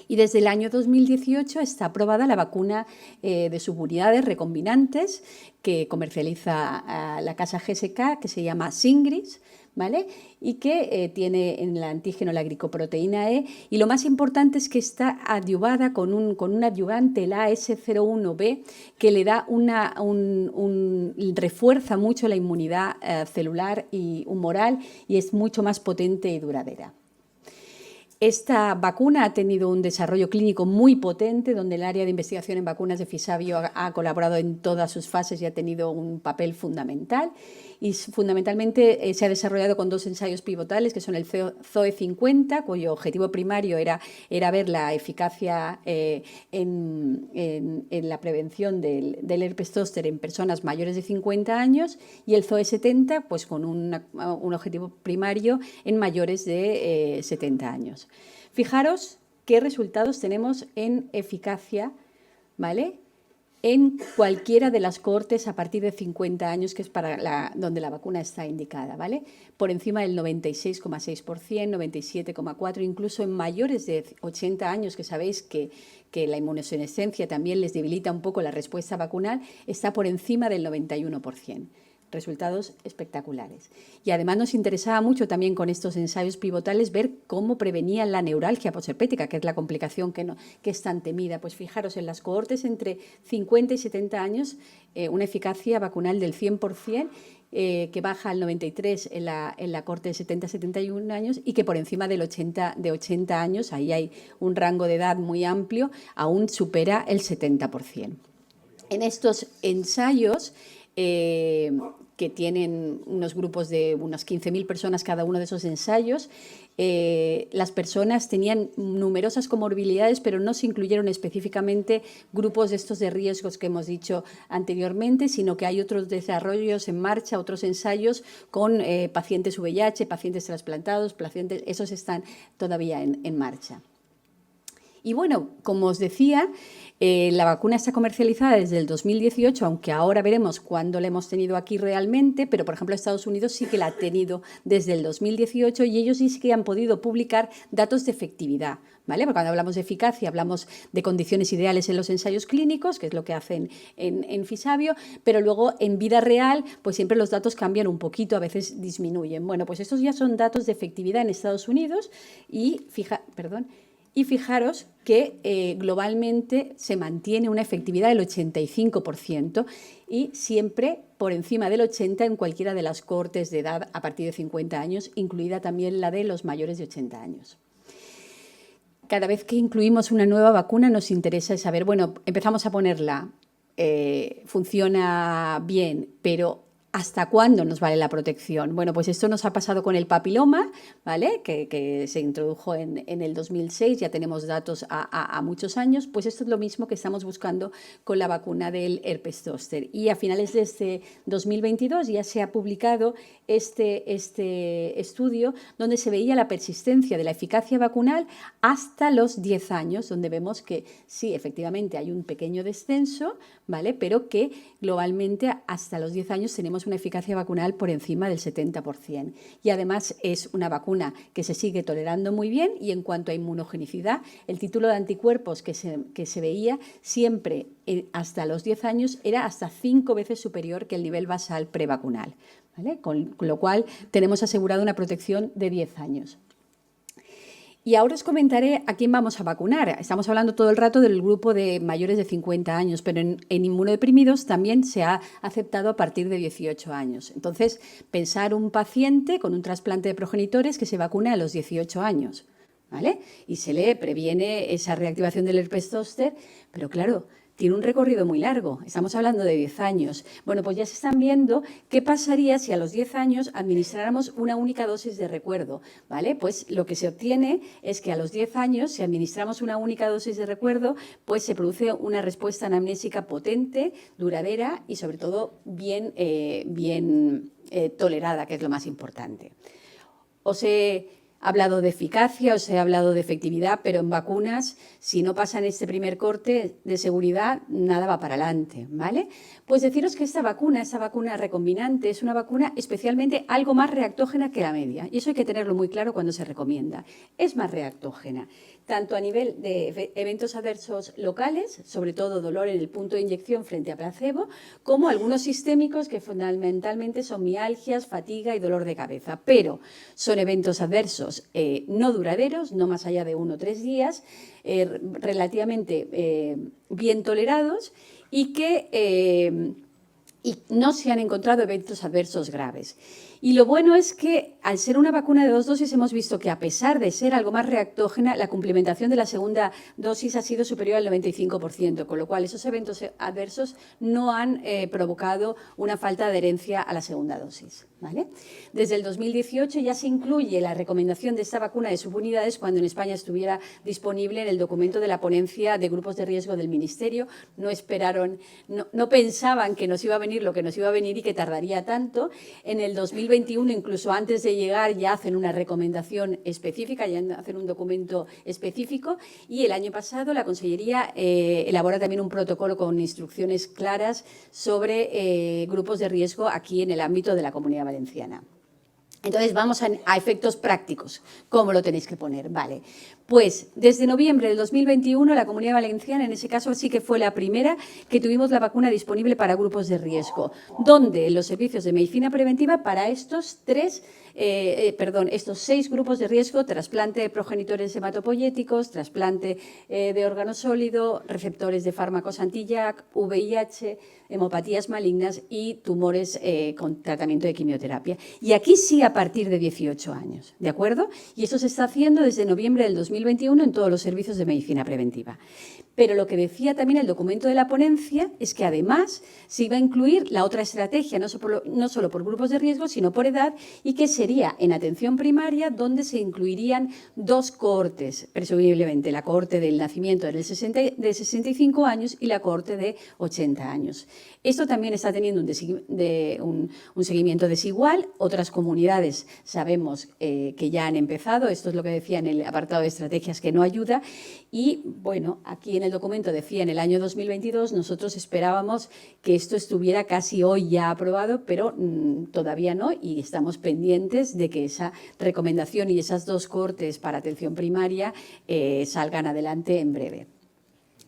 Y desde el año 2018 está aprobada la vacuna de subunidades recombinantes que comercializa la casa GSK, que se llama Shingrix, ¿vale? Y que tiene en el antígeno la glicoproteína E, y lo más importante es que está adyuvada con un adyuvante, el AS01B, que le da refuerza mucho la inmunidad celular y humoral, y es mucho más potente y duradera. Esta vacuna ha tenido un desarrollo clínico muy potente, donde el área de investigación en vacunas de Fisabio ha colaborado en todas sus fases y ha tenido un papel fundamental. Y fundamentalmente se ha desarrollado con 2 ensayos pivotales, que son el ZOE50, cuyo objetivo primario era ver la eficacia en la prevención del herpes zóster en personas mayores de 50 años, y el ZOE70, pues con un objetivo primario en mayores de 70 años. Fijaros qué resultados tenemos en eficacia, ¿vale? en cualquiera de las cohortes a partir de 50 años, que es para donde la vacuna está indicada, ¿vale? Por encima del 96,6%, 97,4%, incluso en mayores de 80 años, que sabéis que la inmunosenescencia también les debilita un poco la respuesta vacunal, está por encima del 91%. Resultados espectaculares. Y además nos interesaba mucho también con estos ensayos pivotales ver cómo prevenían la neuralgia posherpética, que es la complicación que es tan temida. Pues fijaros, en las cohortes entre 50 y 70 años, una eficacia vacunal del 100%, que baja al 93% en la cohorte de 70-71 años y que por encima de 80 años, ahí hay un rango de edad muy amplio, aún supera el 70%. En estos ensayos, que tienen unos grupos de unas 15.000 personas cada uno de esos ensayos, las personas tenían numerosas comorbilidades, pero no se incluyeron específicamente grupos de estos de riesgos que hemos dicho anteriormente, sino que hay otros desarrollos en marcha, otros ensayos con pacientes VIH, pacientes trasplantados, esos están todavía en marcha. Y bueno, como os decía, la vacuna está comercializada desde el 2018, aunque ahora veremos cuándo la hemos tenido aquí realmente, pero por ejemplo Estados Unidos sí que la ha tenido desde el 2018 y ellos sí que han podido publicar datos de efectividad, ¿vale? Porque cuando hablamos de eficacia hablamos de condiciones ideales en los ensayos clínicos, que es lo que hacen en Fisabio, pero luego en vida real pues siempre los datos cambian un poquito, a veces disminuyen. Bueno, pues estos ya son datos de efectividad en Estados Unidos y fijaros que globalmente se mantiene una efectividad del 85% y siempre por encima del 80% en cualquiera de las cohortes de edad a partir de 50 años, incluida también la de los mayores de 80 años. Cada vez que incluimos una nueva vacuna nos interesa saber, bueno, empezamos a ponerla, funciona bien, pero ¿hasta cuándo nos vale la protección? Bueno, pues esto nos ha pasado con el papiloma, ¿vale? Que se introdujo en el 2006, ya tenemos datos a muchos años, pues esto es lo mismo que estamos buscando con la vacuna del herpes zóster. Y a finales de este 2022 ya se ha publicado este estudio donde se veía la persistencia de la eficacia vacunal hasta los 10 años, donde vemos que sí, efectivamente hay un pequeño descenso, ¿vale? Pero que globalmente hasta los 10 años tenemos una eficacia vacunal por encima del 70%. Y además es una vacuna que se sigue tolerando muy bien y en cuanto a inmunogenicidad, el título de anticuerpos que se veía siempre hasta los 10 años era hasta 5 veces superior que el nivel basal prevacunal, ¿vale? Con lo cual tenemos asegurada una protección de 10 años. Y ahora os comentaré a quién vamos a vacunar. Estamos hablando todo el rato del grupo de mayores de 50 años, pero en inmunodeprimidos también se ha aceptado a partir de 18 años. Entonces, pensar un paciente con un trasplante de progenitores que se vacuna a los 18 años, ¿vale? Y se le previene esa reactivación del herpes zóster, pero claro, tiene un recorrido muy largo, estamos hablando de 10 años. Bueno, pues ya se están viendo qué pasaría si a los 10 años administráramos una única dosis de recuerdo, ¿vale? Pues lo que se obtiene es que a los 10 años, si administramos una única dosis de recuerdo, pues se produce una respuesta anamnésica potente, duradera y sobre todo bien tolerada, que es lo más importante. Os he hablado de eficacia, os he hablado de efectividad, pero en vacunas, si no pasan este primer corte de seguridad, nada va para adelante, ¿vale? Pues deciros que esta vacuna recombinante, es una vacuna especialmente algo más reactógena que la media, y eso hay que tenerlo muy claro cuando se recomienda. Es más reactógena, tanto a nivel de eventos adversos locales, sobre todo dolor en el punto de inyección frente a placebo, como algunos sistémicos que fundamentalmente son mialgias, fatiga y dolor de cabeza, pero son eventos adversos no duraderos, no más allá de 1 o 3 días, relativamente bien tolerados y que no se han encontrado eventos adversos graves. Y lo bueno es que, al ser una vacuna de 2 dosis, hemos visto que, a pesar de ser algo más reactógena, la complementación de la segunda dosis ha sido superior al 95%, con lo cual esos eventos adversos no han provocado una falta de adherencia a la segunda dosis. ¿vale? Desde el 2018 ya se incluye la recomendación de esta vacuna de subunidades cuando en España estuviera disponible en el documento de la ponencia de grupos de riesgo del Ministerio. No esperaron, no pensaban que nos iba a venir lo que nos iba a venir y que tardaría tanto. En el 2021, incluso antes de llegar, ya hacen una recomendación específica, ya hacen un documento específico, y el año pasado la Consellería elabora también un protocolo con instrucciones claras sobre grupos de riesgo aquí en el ámbito de la Comunidad Valenciana. Entonces, vamos a efectos prácticos. ¿Cómo lo tenéis que poner? Vale. Pues, desde noviembre del 2021, la Comunidad Valenciana, en ese caso, sí que fue la primera que tuvimos la vacuna disponible para grupos de riesgo, donde los servicios de medicina preventiva para estos estos 6 grupos de riesgo: trasplante de progenitores hematopoyéticos, trasplante de órgano sólido, receptores de fármacos anti-JAK, VIH, hemopatías malignas y tumores con tratamiento de quimioterapia. Y aquí sí a partir de 18 años, ¿de acuerdo? Y esto se está haciendo desde noviembre del 2021 en todos los servicios de medicina preventiva. Pero lo que decía también el documento de la ponencia es que además se iba a incluir la otra estrategia, no solo por grupos de riesgo, sino por edad, y que sería en atención primaria, donde se incluirían 2 cohortes, presumiblemente la cohorte del nacimiento de 65 años y la cohorte de 80 años. Esto también está teniendo un seguimiento desigual. Otras comunidades sabemos que ya han empezado. Esto es lo que decía en el apartado de estrategias, que no ayuda. Y, bueno, aquí en el documento decía en el año 2022, nosotros esperábamos que esto estuviera casi hoy ya aprobado, pero todavía no, y estamos pendientes de que esa recomendación y esas 2 cohortes para atención primaria salgan adelante en breve.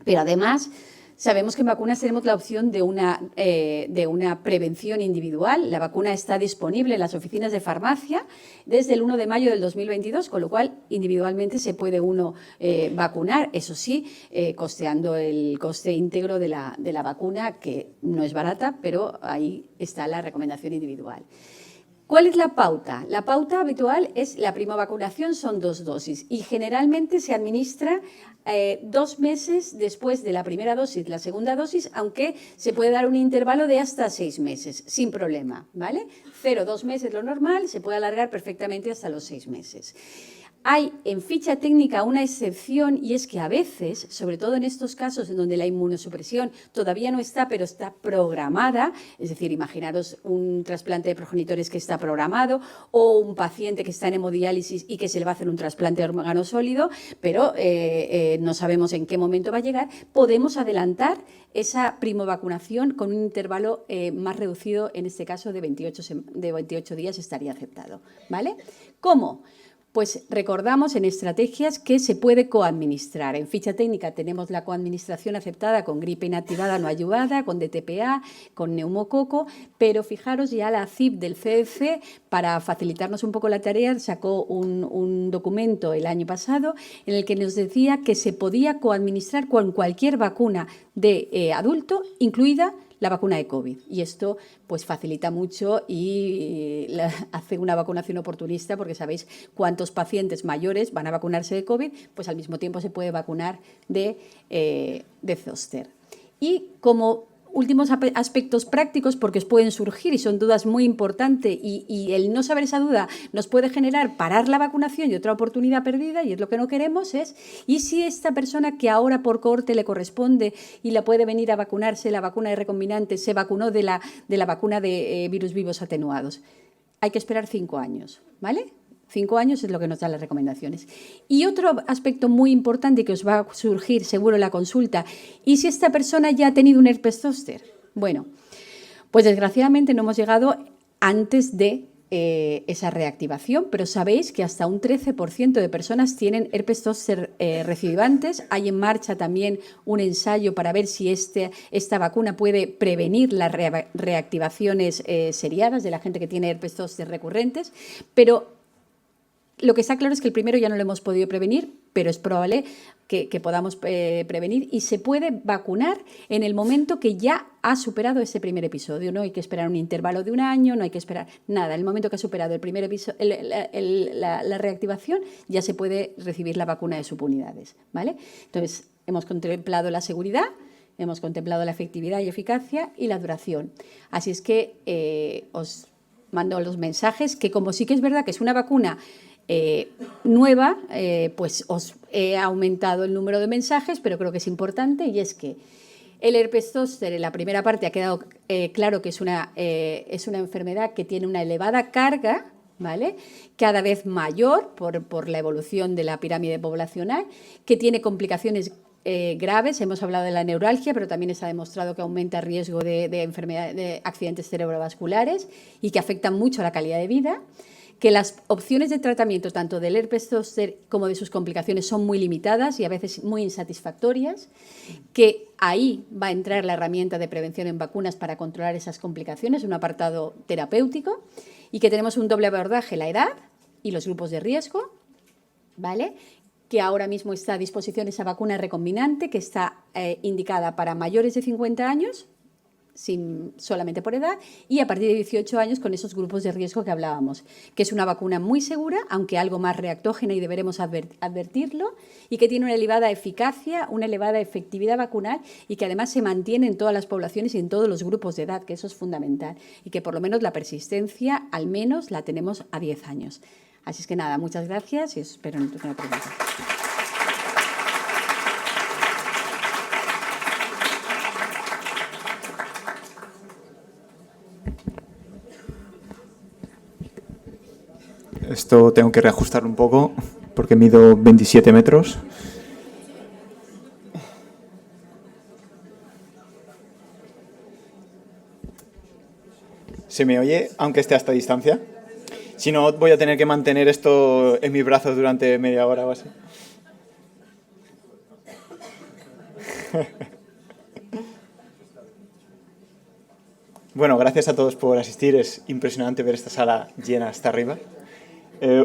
Pero además, sabemos que en vacunas tenemos la opción de una prevención individual. La vacuna está disponible en las oficinas de farmacia desde el 1 de mayo del 2022, con lo cual individualmente se puede uno vacunar, eso sí, costeando el coste íntegro de la vacuna, que no es barata, pero ahí está la recomendación individual. ¿Cuál es la pauta? La pauta habitual es la primovacunación, son 2 dosis y generalmente se administra 2 meses después de la primera dosis, la segunda dosis, aunque se puede dar un intervalo de hasta 6 meses, sin problema, ¿vale? 0-2 meses lo normal, se puede alargar perfectamente hasta los 6 meses. Hay en ficha técnica una excepción, y es que a veces, sobre todo en estos casos en donde la inmunosupresión todavía no está, pero está programada, es decir, imaginaros un trasplante de progenitores que está programado o un paciente que está en hemodiálisis y que se le va a hacer un trasplante de órgano sólido, pero no sabemos en qué momento va a llegar, podemos adelantar esa primovacunación con un intervalo más reducido, en este caso de 28 días estaría aceptado, ¿vale? ¿Cómo? Pues recordamos en estrategias que se puede coadministrar. En ficha técnica tenemos la coadministración aceptada con gripe inactivada no ayudada, con DTPA, con neumococo, pero fijaros, ya la CIP del CDC, para facilitarnos un poco la tarea, sacó un documento el año pasado en el que nos decía que se podía coadministrar con cualquier vacuna de adulto, incluida la vacuna de COVID. Y esto pues facilita mucho y hace una vacunación oportunista, porque sabéis cuántos pacientes mayores van a vacunarse de COVID, pues al mismo tiempo se puede vacunar de zóster. Y como últimos aspectos prácticos, porque os pueden surgir y son dudas muy importantes, y el no saber esa duda nos puede generar parar la vacunación y otra oportunidad perdida, y es lo que no queremos, ¿y si esta persona que ahora por cohorte le corresponde y la puede venir a vacunarse, la vacuna de recombinante, se vacunó de la vacuna de virus vivos atenuados? Hay que esperar 5 años, ¿vale? 5 años es lo que nos dan las recomendaciones. Y otro aspecto muy importante que os va a surgir seguro en la consulta: ¿y si esta persona ya ha tenido un herpes zóster? Bueno, pues desgraciadamente no hemos llegado antes de esa reactivación, pero sabéis que hasta un 13% de personas tienen herpes zóster recidivantes. Hay en marcha también un ensayo para ver si esta vacuna puede prevenir las reactivaciones seriadas de la gente que tiene herpes zóster recurrentes, pero lo que está claro es que el primero ya no lo hemos podido prevenir, pero es probable que podamos prevenir, y se puede vacunar en el momento que ya ha superado ese primer episodio. No hay que esperar un intervalo de 1 año, no hay que esperar nada. En el momento que ha superado el primer episodio, la reactivación, ya se puede recibir la vacuna de subunidades, ¿vale? Entonces, hemos contemplado la seguridad, hemos contemplado la efectividad y eficacia y la duración. Así es que os mando los mensajes, que como sí que es verdad que es una vacuna nueva, pues os he aumentado el número de mensajes, pero creo que es importante, y es que el herpes zóster, en la primera parte ha quedado claro que es una enfermedad que tiene una elevada carga, ¿vale? Cada vez mayor por la evolución de la pirámide poblacional, que tiene complicaciones graves. Hemos hablado de la neuralgia, pero también se ha demostrado que aumenta el riesgo de accidentes cerebrovasculares y que afectan mucho a la calidad de vida, que las opciones de tratamiento tanto del herpes zóster como de sus complicaciones son muy limitadas y a veces muy insatisfactorias, que ahí va a entrar la herramienta de prevención en vacunas para controlar esas complicaciones, un apartado terapéutico, y que tenemos un doble abordaje, la edad y los grupos de riesgo, ¿vale? Que ahora mismo está a disposición esa vacuna recombinante que está indicada para mayores de 50 años, solamente por edad, y a partir de 18 años con esos grupos de riesgo que hablábamos, que es una vacuna muy segura, aunque algo más reactógena y deberemos advertirlo, y que tiene una elevada eficacia, una elevada efectividad vacunal y que además se mantiene en todas las poblaciones y en todos los grupos de edad, que eso es fundamental, y que por lo menos la persistencia al menos la tenemos a 10 años. Así es que nada, muchas gracias y espero no tener preguntas. Esto tengo que reajustarlo un poco porque mido 27 metros. ¿Se me oye aunque esté a esta distancia? Si no, voy a tener que mantener esto en mis brazos durante media hora o así. Bueno, gracias a todos por asistir. Es impresionante ver esta sala llena hasta arriba.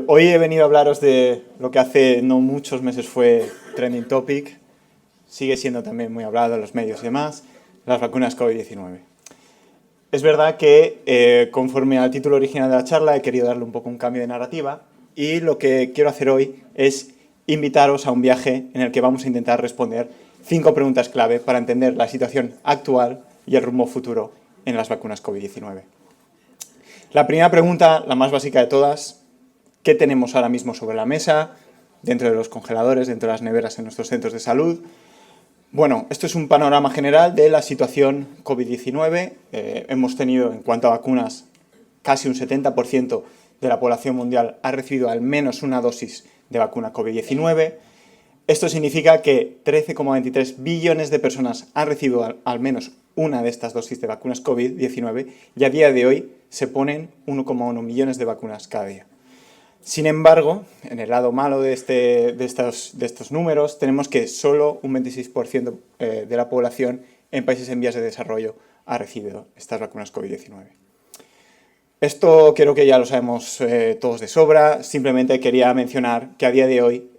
Hoy he venido a hablaros de lo que hace no muchos meses fue trending topic. Sigue siendo también muy hablado en los medios y demás, las vacunas COVID-19. Es verdad que, conforme al título original de la charla, he querido darle un poco un cambio de narrativa y lo que quiero hacer hoy es invitaros a un viaje en el que vamos a intentar responder 5 preguntas clave para entender la situación actual y el rumbo futuro en las vacunas COVID-19. La primera pregunta, la más básica de todas, ¿qué tenemos ahora mismo sobre la mesa, dentro de los congeladores, dentro de las neveras en nuestros centros de salud? Bueno, esto es un panorama general de la situación COVID-19. Hemos tenido, en cuanto a vacunas, casi un 70% de la población mundial ha recibido al menos una dosis de vacuna COVID-19. Esto significa que 13,23 billones de personas han recibido al menos una de estas dosis de vacunas COVID-19 y a día de hoy se ponen 1,1 millones de vacunas cada día. Sin embargo, en el lado malo de estos números, tenemos que solo un 26% de la población en países en vías de desarrollo ha recibido estas vacunas COVID-19. Esto creo que ya lo sabemos todos de sobra. Simplemente quería mencionar que a día de hoy,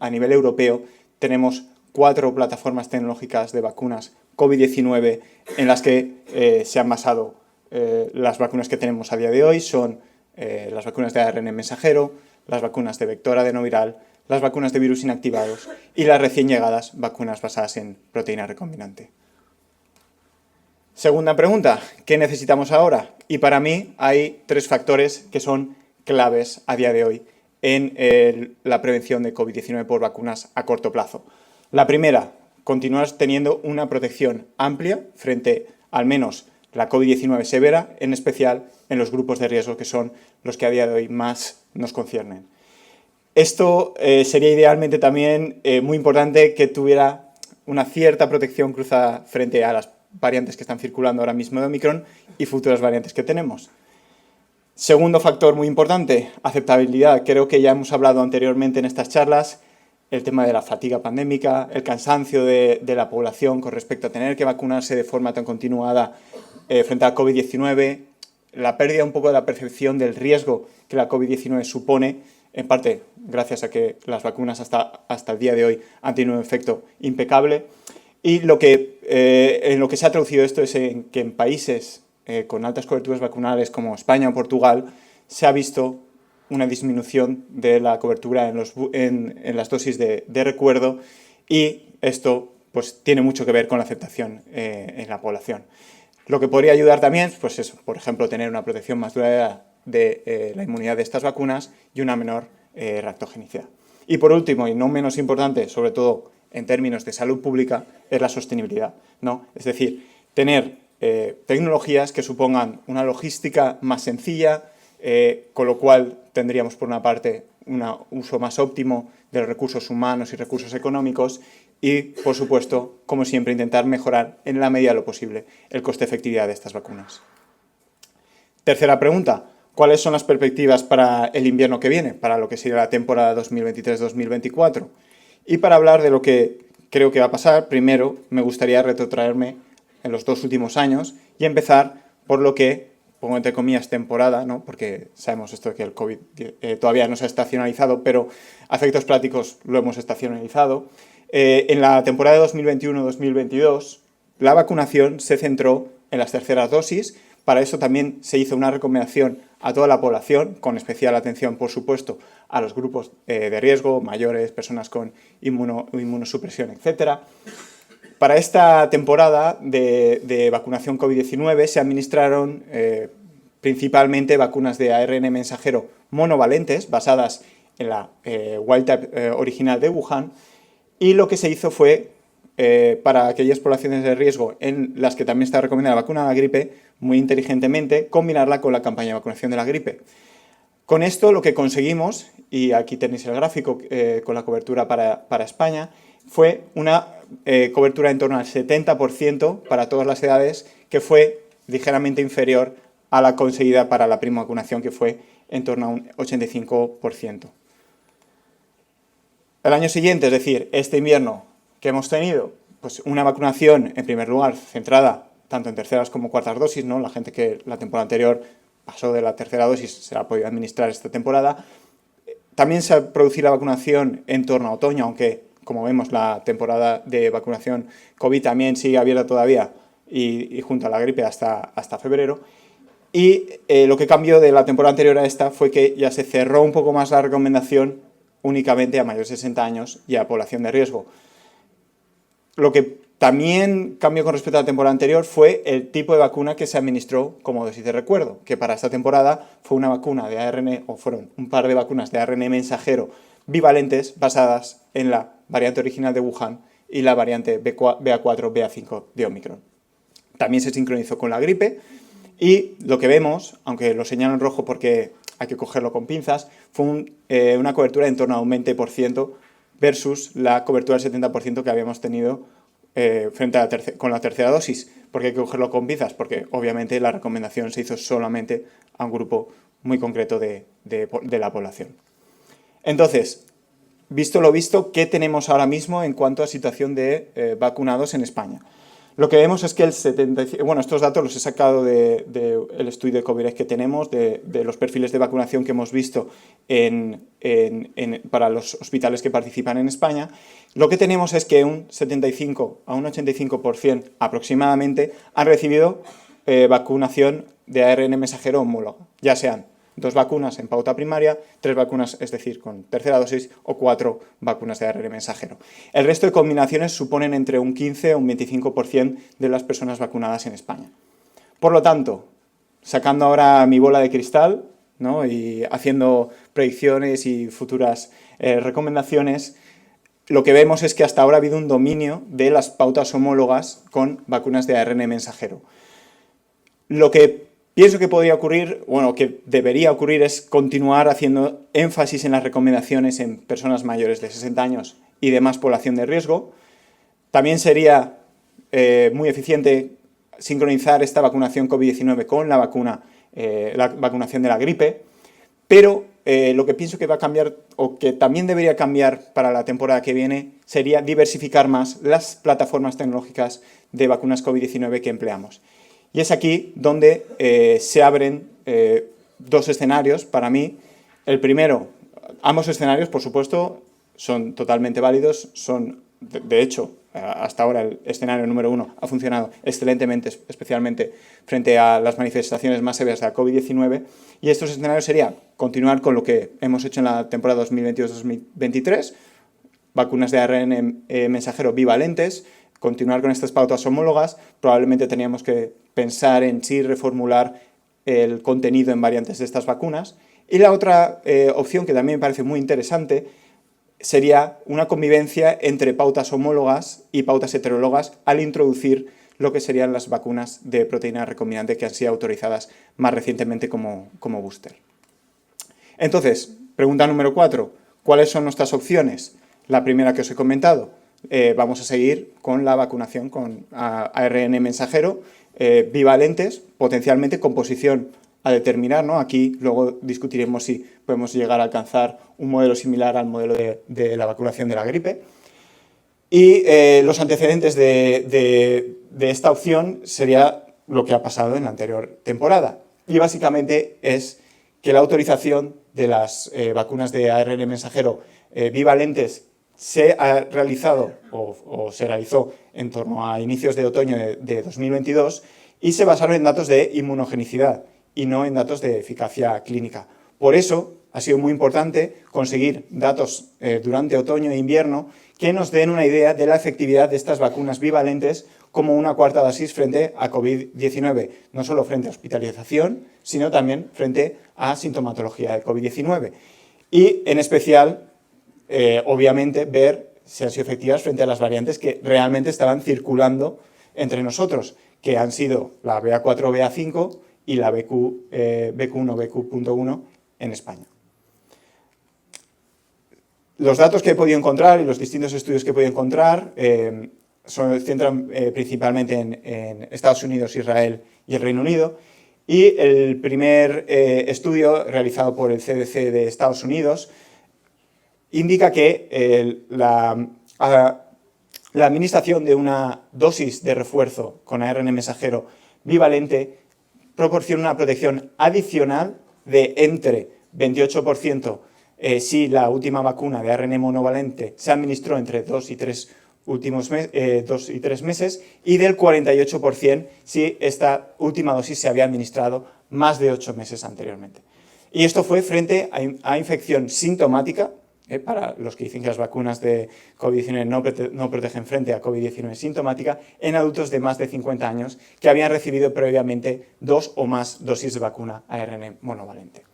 a nivel europeo, tenemos 4 plataformas tecnológicas de vacunas COVID-19 en las que se han basado las vacunas que tenemos a día de hoy. Son las vacunas de ARN mensajero, las vacunas de vector adenoviral, las vacunas de virus inactivados y las recién llegadas vacunas basadas en proteína recombinante. Segunda pregunta, ¿qué necesitamos ahora? Y para mí hay 3 factores que son claves a día de hoy en la prevención de COVID-19 por vacunas a corto plazo. La primera, continuar teniendo una protección amplia frente al menos la COVID-19 severa, en especial en los grupos de riesgo que son los que a día de hoy más nos conciernen. Esto sería idealmente también muy importante que tuviera una cierta protección cruzada frente a las variantes que están circulando ahora mismo de Omicron y futuras variantes que tenemos. Segundo factor muy importante, aceptabilidad. Creo que ya hemos hablado anteriormente en estas charlas el tema de la fatiga pandémica, el cansancio de la población con respecto a tener que vacunarse de forma tan continuada frente a la COVID-19, la pérdida un poco de la percepción del riesgo que la COVID-19 supone, en parte gracias a que las vacunas hasta el día de hoy han tenido un efecto impecable. Y en lo que se ha traducido esto es en que en países con altas coberturas vacunales como España o Portugal se ha visto una disminución de la cobertura en las dosis de recuerdo y esto pues tiene mucho que ver con la aceptación en la población. Lo que podría ayudar también, pues eso, por ejemplo, tener una protección más duradera de la inmunidad de estas vacunas y una menor reactogenicidad. Y por último, y no menos importante, sobre todo en términos de salud pública, es la sostenibilidad, ¿no? Es decir, tener tecnologías que supongan una logística más sencilla, con lo cual tendríamos, por una parte, un uso más óptimo de los recursos humanos y recursos económicos y, por supuesto, como siempre, intentar mejorar en la medida de lo posible el coste-efectividad de estas vacunas. Tercera pregunta, ¿cuáles son las perspectivas para el invierno que viene, para lo que sería la temporada 2023-2024? Y para hablar de lo que creo que va a pasar, primero me gustaría retrotraerme en los 2 últimos años y empezar por lo que, pongo entre comillas, temporada, ¿no? Porque sabemos esto de que el COVID todavía no se ha estacionalizado, pero a efectos prácticos lo hemos estacionalizado. En la temporada de 2021-2022, la vacunación se centró en las terceras dosis. Para eso también se hizo una recomendación a toda la población, con especial atención, por supuesto, a los grupos de riesgo, mayores, personas con inmunosupresión, etc. Para esta temporada de vacunación COVID-19 se administraron principalmente vacunas de ARN mensajero monovalentes, basadas en la wild type original de Wuhan, y lo que se hizo fue, para aquellas poblaciones de riesgo en las que también está recomendada la vacuna de la gripe, muy inteligentemente, combinarla con la campaña de vacunación de la gripe. Con esto lo que conseguimos, y aquí tenéis el gráfico con la cobertura para España, fue una cobertura en torno al 70% para todas las edades, que fue ligeramente inferior a la conseguida para la prima vacunación, que fue en torno a un 85%. El año siguiente, es decir, este invierno que hemos tenido, pues una vacunación, en primer lugar, centrada tanto en terceras como cuartas dosis, ¿no? La gente que la temporada anterior pasó de la tercera dosis se la ha podido administrar esta temporada. También se ha producido la vacunación en torno a otoño, aunque, como vemos, la temporada de vacunación COVID también sigue abierta todavía y junto a la gripe hasta febrero. Y lo que cambió de la temporada anterior a esta fue que ya se cerró un poco más la recomendación únicamente a mayores de 60 años y a población de riesgo. Lo que también cambió con respecto a la temporada anterior fue el tipo de vacuna que se administró como dosis de recuerdo, que para esta temporada fue una vacuna de ARN, o fueron un par de vacunas de ARN mensajero bivalentes basadas en la variante original de Wuhan y la variante BA4, BA5 de Omicron. También se sincronizó con la gripe y lo que vemos, aunque lo señalo en rojo porque hay que cogerlo con pinzas, fue una cobertura en torno a un 20% versus la cobertura del 70% que habíamos tenido con la tercera dosis. ¿Por qué hay que cogerlo con pinzas? Porque obviamente la recomendación se hizo solamente a un grupo muy concreto de la población. Entonces, visto lo visto, ¿qué tenemos ahora mismo en cuanto a situación de vacunados en España? Lo que vemos es que estos datos los he sacado del estudio de Covirec que tenemos, de los perfiles de vacunación que hemos visto para los hospitales que participan en España. Lo que tenemos es que un 75 a un 85% aproximadamente han recibido vacunación de ARN mensajero homólogo, ya sean 2 vacunas en pauta primaria, 3 vacunas, es decir, con tercera dosis, o 4 vacunas de ARN mensajero. El resto de combinaciones suponen entre un 15 o un 25% de las personas vacunadas en España. Por lo tanto, sacando ahora mi bola de cristal, ¿no? Y haciendo predicciones y futuras recomendaciones, lo que vemos es que hasta ahora ha habido un dominio de las pautas homólogas con vacunas de ARN mensajero. Lo que pienso que podría ocurrir, que debería ocurrir, es continuar haciendo énfasis en las recomendaciones en personas mayores de 60 años y demás población de riesgo. También sería muy eficiente sincronizar esta vacunación COVID-19 con la vacunación de la gripe, pero lo que pienso que va a cambiar, o que también debería cambiar para la temporada que viene, sería diversificar más las plataformas tecnológicas de vacunas COVID-19 que empleamos. Y es aquí donde se abren 2 escenarios para mí. El primero, ambos escenarios, por supuesto, son totalmente válidos, de hecho, hasta ahora el escenario número 1 ha funcionado excelentemente, especialmente frente a las manifestaciones más severas de la COVID-19, y estos escenarios serían continuar con lo que hemos hecho en la temporada 2022-2023, vacunas de ARN mensajero bivalentes, continuar con estas pautas homólogas. Probablemente teníamos que pensar en sí reformular el contenido en variantes de estas vacunas. Y la otra opción, que también me parece muy interesante, sería una convivencia entre pautas homólogas y pautas heterólogas al introducir lo que serían las vacunas de proteína recombinante que han sido autorizadas más recientemente como booster. Entonces, pregunta número 4. ¿Cuáles son nuestras opciones? La primera que os he comentado. Vamos a seguir con la vacunación con ARN mensajero bivalentes, potencialmente con posición a determinar, ¿no? Aquí luego discutiremos si podemos llegar a alcanzar un modelo similar al modelo de la vacunación de la gripe. Y los antecedentes de esta opción sería lo que ha pasado en la anterior temporada. Y básicamente es que la autorización de las vacunas de ARN mensajero bivalentes se ha realizado o se realizó en torno a inicios de otoño de 2022 y se basaron en datos de inmunogenicidad y no en datos de eficacia clínica. Por eso ha sido muy importante conseguir datos durante otoño e invierno que nos den una idea de la efectividad de estas vacunas bivalentes como una cuarta dosis frente a COVID-19, no solo frente a hospitalización, sino también frente a sintomatología de COVID-19. Y en especial, obviamente, ver si han sido efectivas frente a las variantes que realmente estaban circulando entre nosotros, que han sido la BA4, BA5 y la BQ1, BQ.1 en España. Los datos que he podido encontrar y los distintos estudios que he podido encontrar se centran principalmente en Estados Unidos, Israel y el Reino Unido. Y el primer estudio realizado por el CDC de Estados Unidos indica que la administración de una dosis de refuerzo con ARN mensajero bivalente proporciona una protección adicional de entre 28% si la última vacuna de ARN monovalente se administró entre 2 y 3 meses y del 48% si esta última dosis se había administrado más de 8 meses anteriormente. Y esto fue frente a infección sintomática, para los que dicen que las vacunas de COVID-19 no protegen frente a COVID-19 sintomática, en adultos de más de 50 años que habían recibido previamente 2 o más dosis de vacuna ARN monovalente.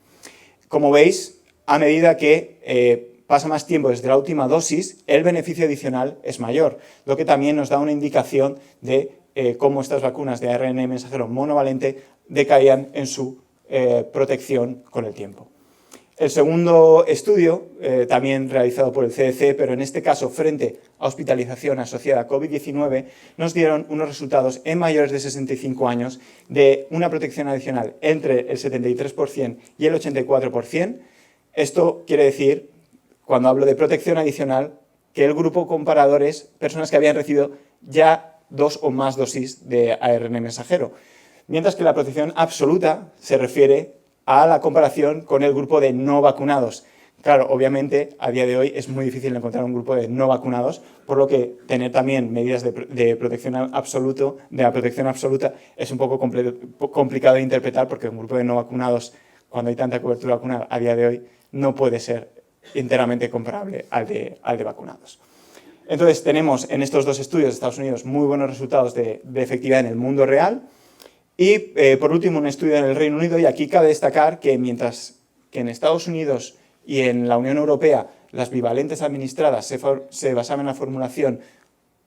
Como veis, a medida que pasa más tiempo desde la última dosis, el beneficio adicional es mayor, lo que también nos da una indicación de cómo estas vacunas de ARN mensajero monovalente decaían en su protección con el tiempo. El segundo estudio, también realizado por el CDC, pero en este caso frente a hospitalización asociada a COVID-19, nos dieron unos resultados en mayores de 65 años de una protección adicional entre el 73% y el 84%. Esto quiere decir, cuando hablo de protección adicional, que el grupo comparador es personas que habían recibido ya 2 o más dosis de ARN mensajero, mientras que la protección absoluta se refiere a la comparación con el grupo de no vacunados. Claro, obviamente, a día de hoy es muy difícil encontrar un grupo de no vacunados, por lo que tener también medidas de protección absoluta es un poco complicado de interpretar, porque un grupo de no vacunados, cuando hay tanta cobertura vacunal a día de hoy, no puede ser enteramente comparable al de vacunados. Entonces, tenemos en estos dos estudios de Estados Unidos muy buenos resultados de efectividad en el mundo real. Y, por último, un estudio en el Reino Unido, y aquí cabe destacar que mientras que en Estados Unidos y en la Unión Europea las bivalentes administradas se basaban en la formulación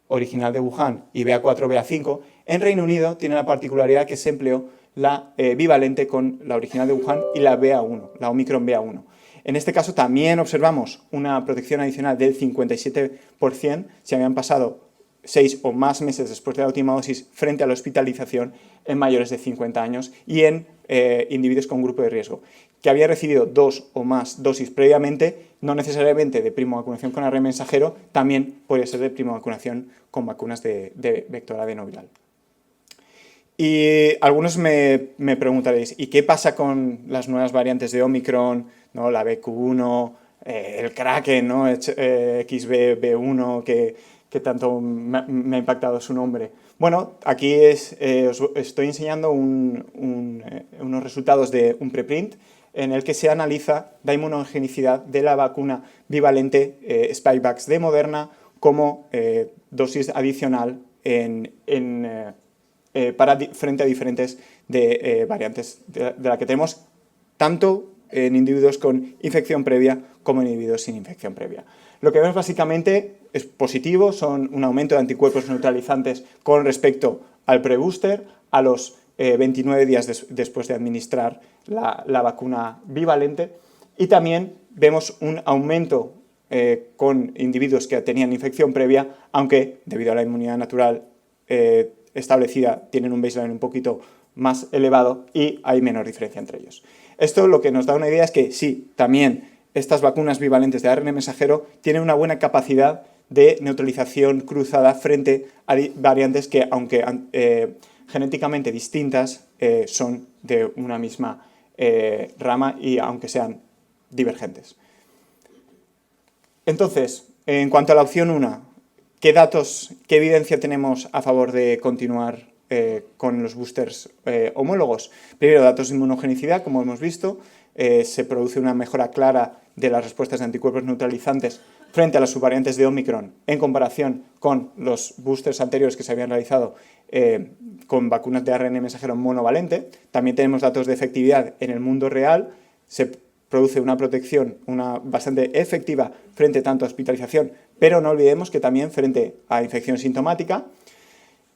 original de Wuhan y BA4, BA5, en Reino Unido tiene la particularidad que se empleó la bivalente con la original de Wuhan y la BA1, la Omicron BA1. En este caso también observamos una protección adicional del 57% si habían pasado 6 o más meses después de la última dosis frente a la hospitalización en mayores de 50 años y en individuos con grupo de riesgo, que había recibido 2 o más dosis previamente, no necesariamente de primo-vacunación con ARN mensajero, también podría ser de primo-vacunación con vacunas de vector adenoviral. Y algunos me preguntaréis, ¿y qué pasa con las nuevas variantes de Omicron, ¿no? La BQ1, el Kraken, ¿no? XBB1, que tanto me ha impactado su nombre? Bueno, aquí os estoy enseñando unos resultados de un preprint en el que se analiza la inmunogenicidad de la vacuna bivalente Spikevax de Moderna como dosis adicional en frente a diferentes variantes de la que tenemos, tanto en individuos con infección previa como en individuos sin infección previa. Lo que vemos básicamente es positivo, son un aumento de anticuerpos neutralizantes con respecto al pre-booster a los 29 días después de administrar la vacuna bivalente, y también vemos un aumento con individuos que tenían infección previa, aunque debido a la inmunidad natural establecida tienen un baseline un poquito más elevado y hay menor diferencia entre ellos. Esto lo que nos da una idea es que sí, también estas vacunas bivalentes de ARN mensajero tienen una buena capacidad de neutralización cruzada frente a variantes que, aunque genéticamente distintas, son de una misma rama y aunque sean divergentes. Entonces, en cuanto a la opción 1, ¿qué datos, qué evidencia tenemos a favor de continuar con los boosters homólogos? Primero, datos de inmunogenicidad, como hemos visto, se produce una mejora clara de las respuestas de anticuerpos neutralizantes frente a las subvariantes de Omicron en comparación con los boosters anteriores que se habían realizado con vacunas de ARN mensajero monovalente. También tenemos datos de efectividad en el mundo real. Se produce una protección bastante efectiva frente tanto a hospitalización, pero no olvidemos que también frente a infección sintomática.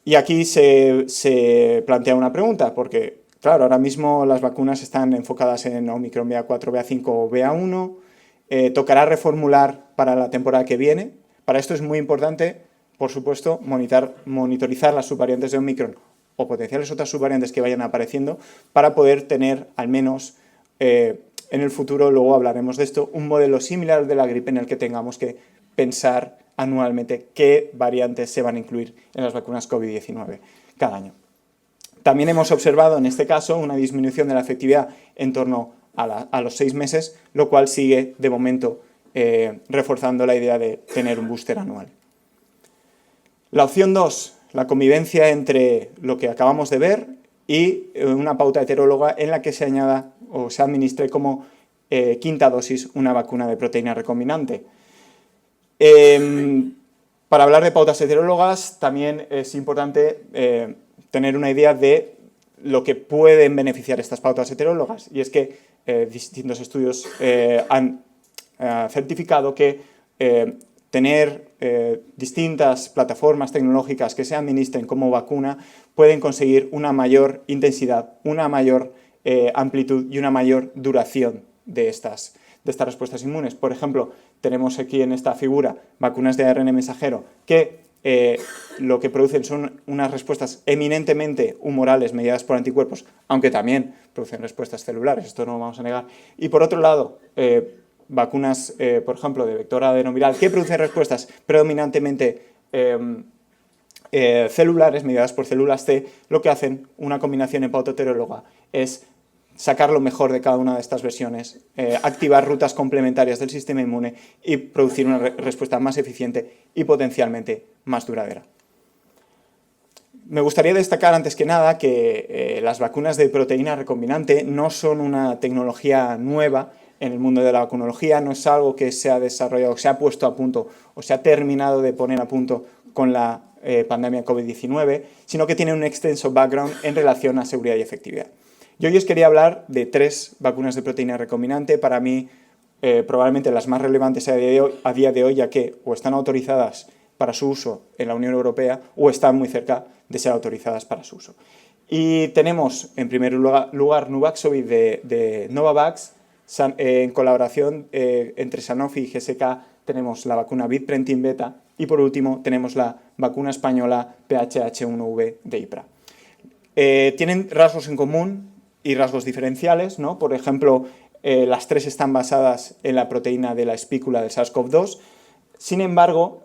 Y aquí se plantea una pregunta, porque claro, ahora mismo las vacunas están enfocadas en Omicron BA4, BA5 o BA1. Tocará reformular para la temporada que viene. Para esto es muy importante, por supuesto, monitorizar las subvariantes de Omicron o potenciales otras subvariantes que vayan apareciendo para poder tener al menos en el futuro, luego hablaremos de esto, un modelo similar de la gripe en el que tengamos que pensar anualmente qué variantes se van a incluir en las vacunas COVID-19 cada año. También hemos observado en este caso una disminución de la efectividad en torno a los 6 meses, lo cual sigue de momento reforzando la idea de tener un booster anual. La opción 2, la convivencia entre lo que acabamos de ver y una pauta heteróloga en la que se añada o se administre como quinta dosis una vacuna de proteína recombinante. Para hablar de pautas heterólogas también es importante tener una idea de lo que pueden beneficiar estas pautas heterólogas, y es que distintos estudios han certificado que tener distintas plataformas tecnológicas que se administren como vacuna pueden conseguir una mayor intensidad, una mayor amplitud y una mayor duración de estas respuestas inmunes. Por ejemplo, tenemos aquí en esta figura vacunas de ARN mensajero que lo que producen son unas respuestas eminentemente humorales mediadas por anticuerpos, aunque también producen respuestas celulares, esto no lo vamos a negar. Y por otro lado, vacunas, por ejemplo, de vector adenoviral que producen respuestas predominantemente celulares mediadas por células C, lo que hacen una combinación en pauta heteróloga es sacar lo mejor de cada una de estas versiones, activar rutas complementarias del sistema inmune y producir una respuesta más eficiente y potencialmente más duradera. Me gustaría destacar antes que nada que las vacunas de proteína recombinante no son una tecnología nueva en el mundo de la vacunología, no es algo que se ha desarrollado, se ha puesto a punto o se ha terminado de poner a punto con la pandemia COVID-19, sino que tiene un extenso background en relación a seguridad y efectividad. Yo hoy os quería hablar de 3 vacunas de proteína recombinante, para mí probablemente las más relevantes a día de hoy, ya que o están autorizadas para su uso en la Unión Europea o están muy cerca de ser autorizadas para su uso. Y tenemos, en primer lugar, Nuvaxovid de Novavax, en colaboración entre Sanofi y GSK tenemos la vacuna Biprentin Beta y por último tenemos la vacuna española PHH1V de IPRA. Tienen rasgos en común y rasgos diferenciales, ¿no? Por ejemplo, las 3 están basadas en la proteína de la espícula del SARS-CoV-2. Sin embargo,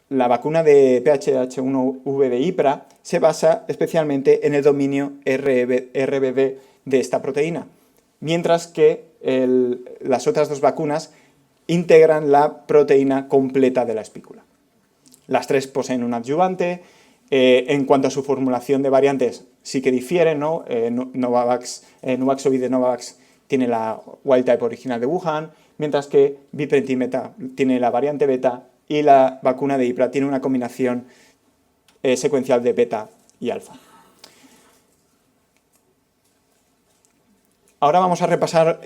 la vacuna de PHH1V de IPRA se basa especialmente en el dominio RBD de esta proteína, mientras que las otras 2 vacunas integran la proteína completa de la espícula. Las 3 poseen un adyuvante. En cuanto a su formulación de variantes, sí que difieren, ¿no? Nuvaxovid de Novavax tiene la wild type original de Wuhan, mientras que Biprentin Beta tiene la variante beta y la vacuna de IPRA tiene una combinación secuencial de beta y alfa. Ahora vamos a repasar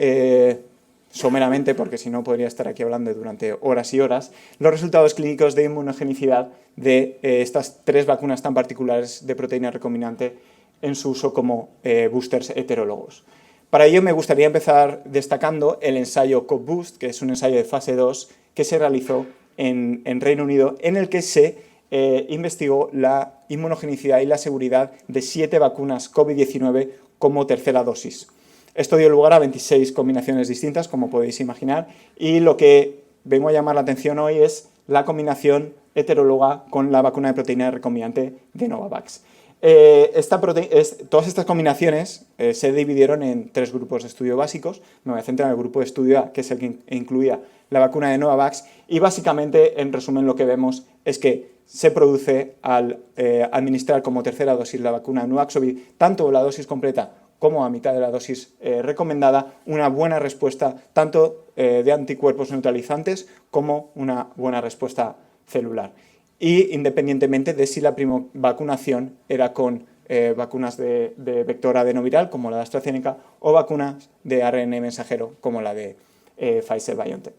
someramente, porque si no podría estar aquí hablando durante horas y horas, los resultados clínicos de inmunogenicidad de estas 3 vacunas tan particulares de proteína recombinante en su uso como boosters heterólogos. Para ello me gustaría empezar destacando el ensayo COV-BOOST, que es un ensayo de fase 2 que se realizó en Reino Unido, en el que se investigó la inmunogenicidad y la seguridad de 7 vacunas COVID-19 como tercera dosis. Esto dio lugar a 26 combinaciones distintas, como podéis imaginar, y lo que vengo a llamar la atención hoy es la combinación heteróloga con la vacuna de proteína recombinante de Novavax. Todas estas combinaciones se dividieron en 3 grupos de estudio básicos. Me voy a centrar en el grupo de estudio A, que es el que incluía la vacuna de Novavax, y básicamente, en resumen, lo que vemos es que se produce al administrar como tercera dosis la vacuna Nuvaxovid, tanto la dosis completa como a mitad de la dosis recomendada, una buena respuesta tanto de anticuerpos neutralizantes como una buena respuesta celular. Y independientemente de si la vacunación era con vacunas de vector adenoviral, como la de AstraZeneca, o vacunas de ARN mensajero, como la de Pfizer-BioNTech.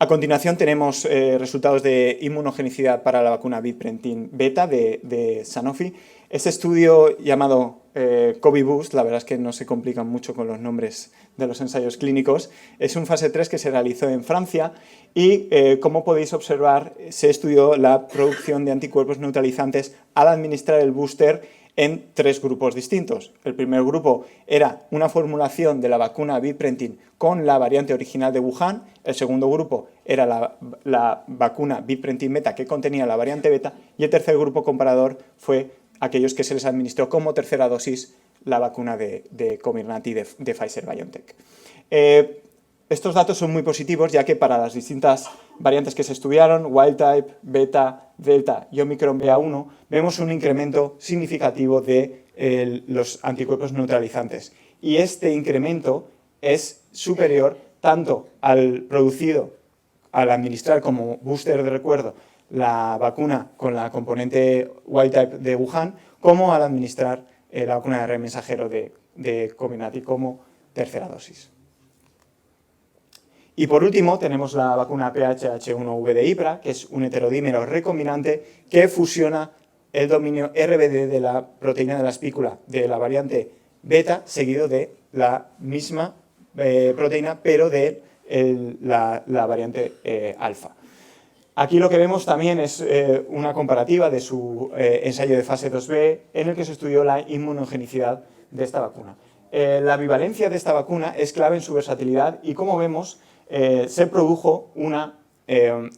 A continuación tenemos resultados de inmunogenicidad para la vacuna Biprentin beta de Sanofi. Este estudio llamado COVID-BOOST, la verdad es que no se complican mucho con los nombres de los ensayos clínicos, es un fase 3 que se realizó en Francia y, como podéis observar, se estudió la producción de anticuerpos neutralizantes al administrar el booster en 3 grupos distintos. El primer grupo era una formulación de la vacuna Biprentin con la variante original de Wuhan. El segundo grupo era la vacuna Biprentin beta que contenía la variante beta. Y el tercer grupo comparador fue aquellos que se les administró como tercera dosis la vacuna de Comirnaty de Pfizer-BioNTech. Estos datos son muy positivos, ya que para las distintas variantes que se estudiaron, Wild Type, Beta, Delta y Omicron BA1, vemos un incremento significativo de los anticuerpos neutralizantes. Y este incremento es superior tanto al producido al administrar como booster de recuerdo la vacuna con la componente Wild Type de Wuhan, como al administrar la vacuna de ARN mensajero de Comirnaty como tercera dosis. Y por último tenemos la vacuna PHH1V de IPRA, que es un heterodímero recombinante que fusiona el dominio RBD de la proteína de la espícula de la variante beta, seguido de la misma proteína, pero de la variante alfa. Aquí lo que vemos también es una comparativa de su ensayo de fase 2B, en el que se estudió la inmunogenicidad de esta vacuna. La bivalencia de esta vacuna es clave en su versatilidad y, como vemos, se produjo un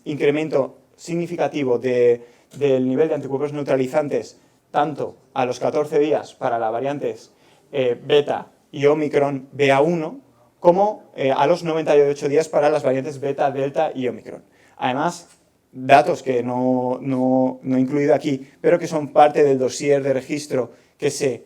incremento significativo del nivel de anticuerpos neutralizantes tanto a los 14 días para las variantes beta y Omicron BA1 como a los 98 días para las variantes beta, delta y Omicron. Además, datos que no he incluido aquí, pero que son parte del dossier de registro que se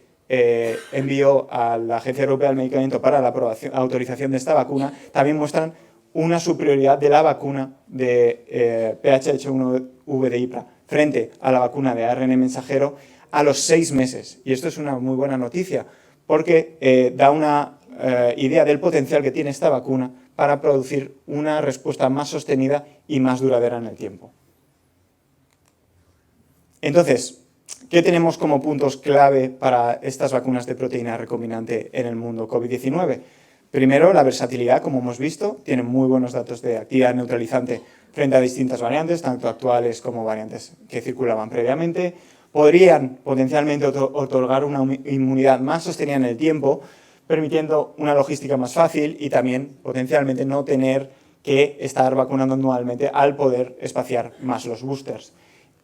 envió a la Agencia Europea del Medicamento para la autorización de esta vacuna, también muestran una superioridad de la vacuna de PHH1V de IPRA frente a la vacuna de ARN mensajero a los 6 meses. Y esto es una muy buena noticia porque da una idea del potencial que tiene esta vacuna para producir una respuesta más sostenida y más duradera en el tiempo. Entonces, ¿qué tenemos como puntos clave para estas vacunas de proteína recombinante en el mundo COVID-19? Primero, la versatilidad, como hemos visto, tienen muy buenos datos de actividad neutralizante frente a distintas variantes, tanto actuales como variantes que circulaban previamente. Podrían potencialmente otorgar una inmunidad más sostenida en el tiempo, permitiendo una logística más fácil y también potencialmente no tener que estar vacunando anualmente al poder espaciar más los boosters.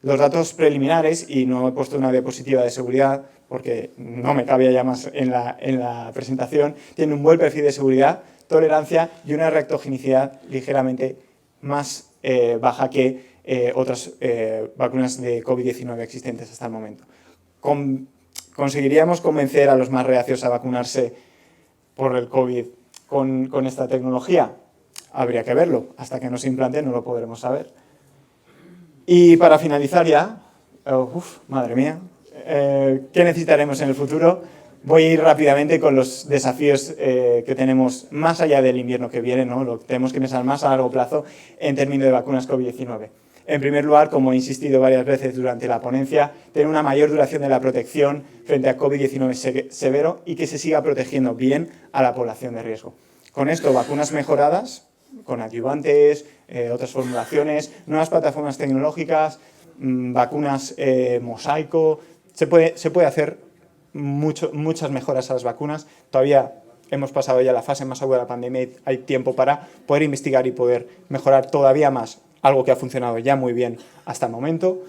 Los datos preliminares, y no he puesto una diapositiva de seguridad porque no me cabía ya más en la presentación, tienen un buen perfil de seguridad, tolerancia y una reactogenicidad ligeramente más baja que otras vacunas de COVID-19 existentes hasta el momento. ¿Conseguiríamos convencer a los más reacios a vacunarse por el COVID con esta tecnología? Habría que verlo. Hasta que no se implante no lo podremos saber. Y para finalizar ya, Madre mía. ¿Qué necesitaremos en el futuro? Voy a ir rápidamente con los desafíos que tenemos más allá del invierno que viene, ¿no? Lo que tenemos que pensar más a largo plazo en términos de vacunas COVID-19. En primer lugar, como he insistido varias veces durante la ponencia, tener una mayor duración de la protección frente a COVID-19 severo y que se siga protegiendo bien a la población de riesgo. Con esto, vacunas mejoradas, con adyuvantes, otras formulaciones, nuevas plataformas tecnológicas, vacunas mosaico. Se puede hacer muchas mejoras a las vacunas. Todavía hemos pasado ya la fase más aguda de la pandemia y hay tiempo para poder investigar y poder mejorar todavía más algo que ha funcionado ya muy bien hasta el momento.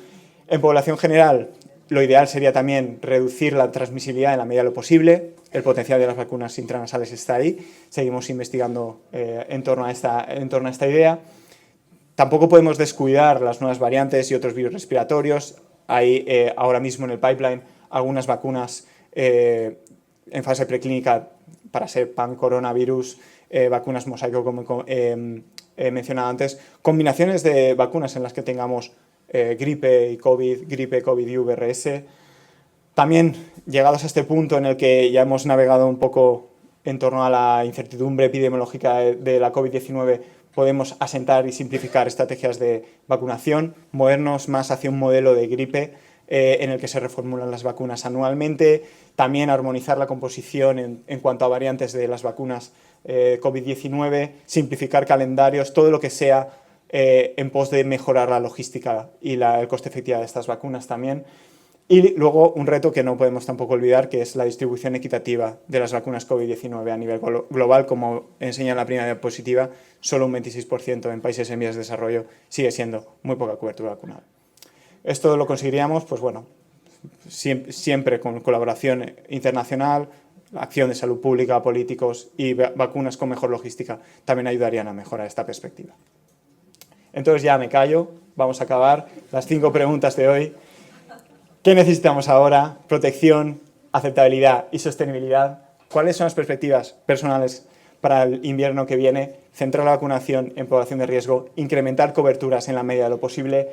En población general, lo ideal sería también reducir la transmisibilidad en la medida de lo posible. El potencial de las vacunas intranasales está ahí. Seguimos investigando en torno a esta idea. Tampoco podemos descuidar las nuevas variantes y otros virus respiratorios. Hay ahora mismo en el pipeline algunas vacunas en fase preclínica para ser pan-coronavirus, vacunas mosaico, como he mencionado antes, combinaciones de vacunas en las que tengamos gripe y COVID, gripe, COVID y VRS. También, llegados a este punto en el que ya hemos navegado un poco en torno a la incertidumbre epidemiológica de la COVID-19, podemos asentar y simplificar estrategias de vacunación, movernos más hacia un modelo de gripe en el que se reformulan las vacunas anualmente, también armonizar la composición en cuanto a variantes de las vacunas COVID-19, simplificar calendarios, todo lo que sea en pos de mejorar la logística y el coste efectivo de estas vacunas también. Y luego un reto que no podemos tampoco olvidar, que es la distribución equitativa de las vacunas COVID-19 a nivel global. Como enseña la primera diapositiva, solo un 26% en países en vías de desarrollo sigue siendo muy poca cobertura vacunal. Esto lo conseguiríamos, pues bueno, siempre con colaboración internacional, acción de salud pública, políticos y vacunas con mejor logística también ayudarían a mejorar esta perspectiva. Entonces ya me callo, vamos a acabar las 5 preguntas de hoy. ¿Qué necesitamos ahora? Protección, aceptabilidad y sostenibilidad. ¿Cuáles son las perspectivas personales para el invierno que viene? Centrar la vacunación en población de riesgo, incrementar coberturas en la medida de lo posible,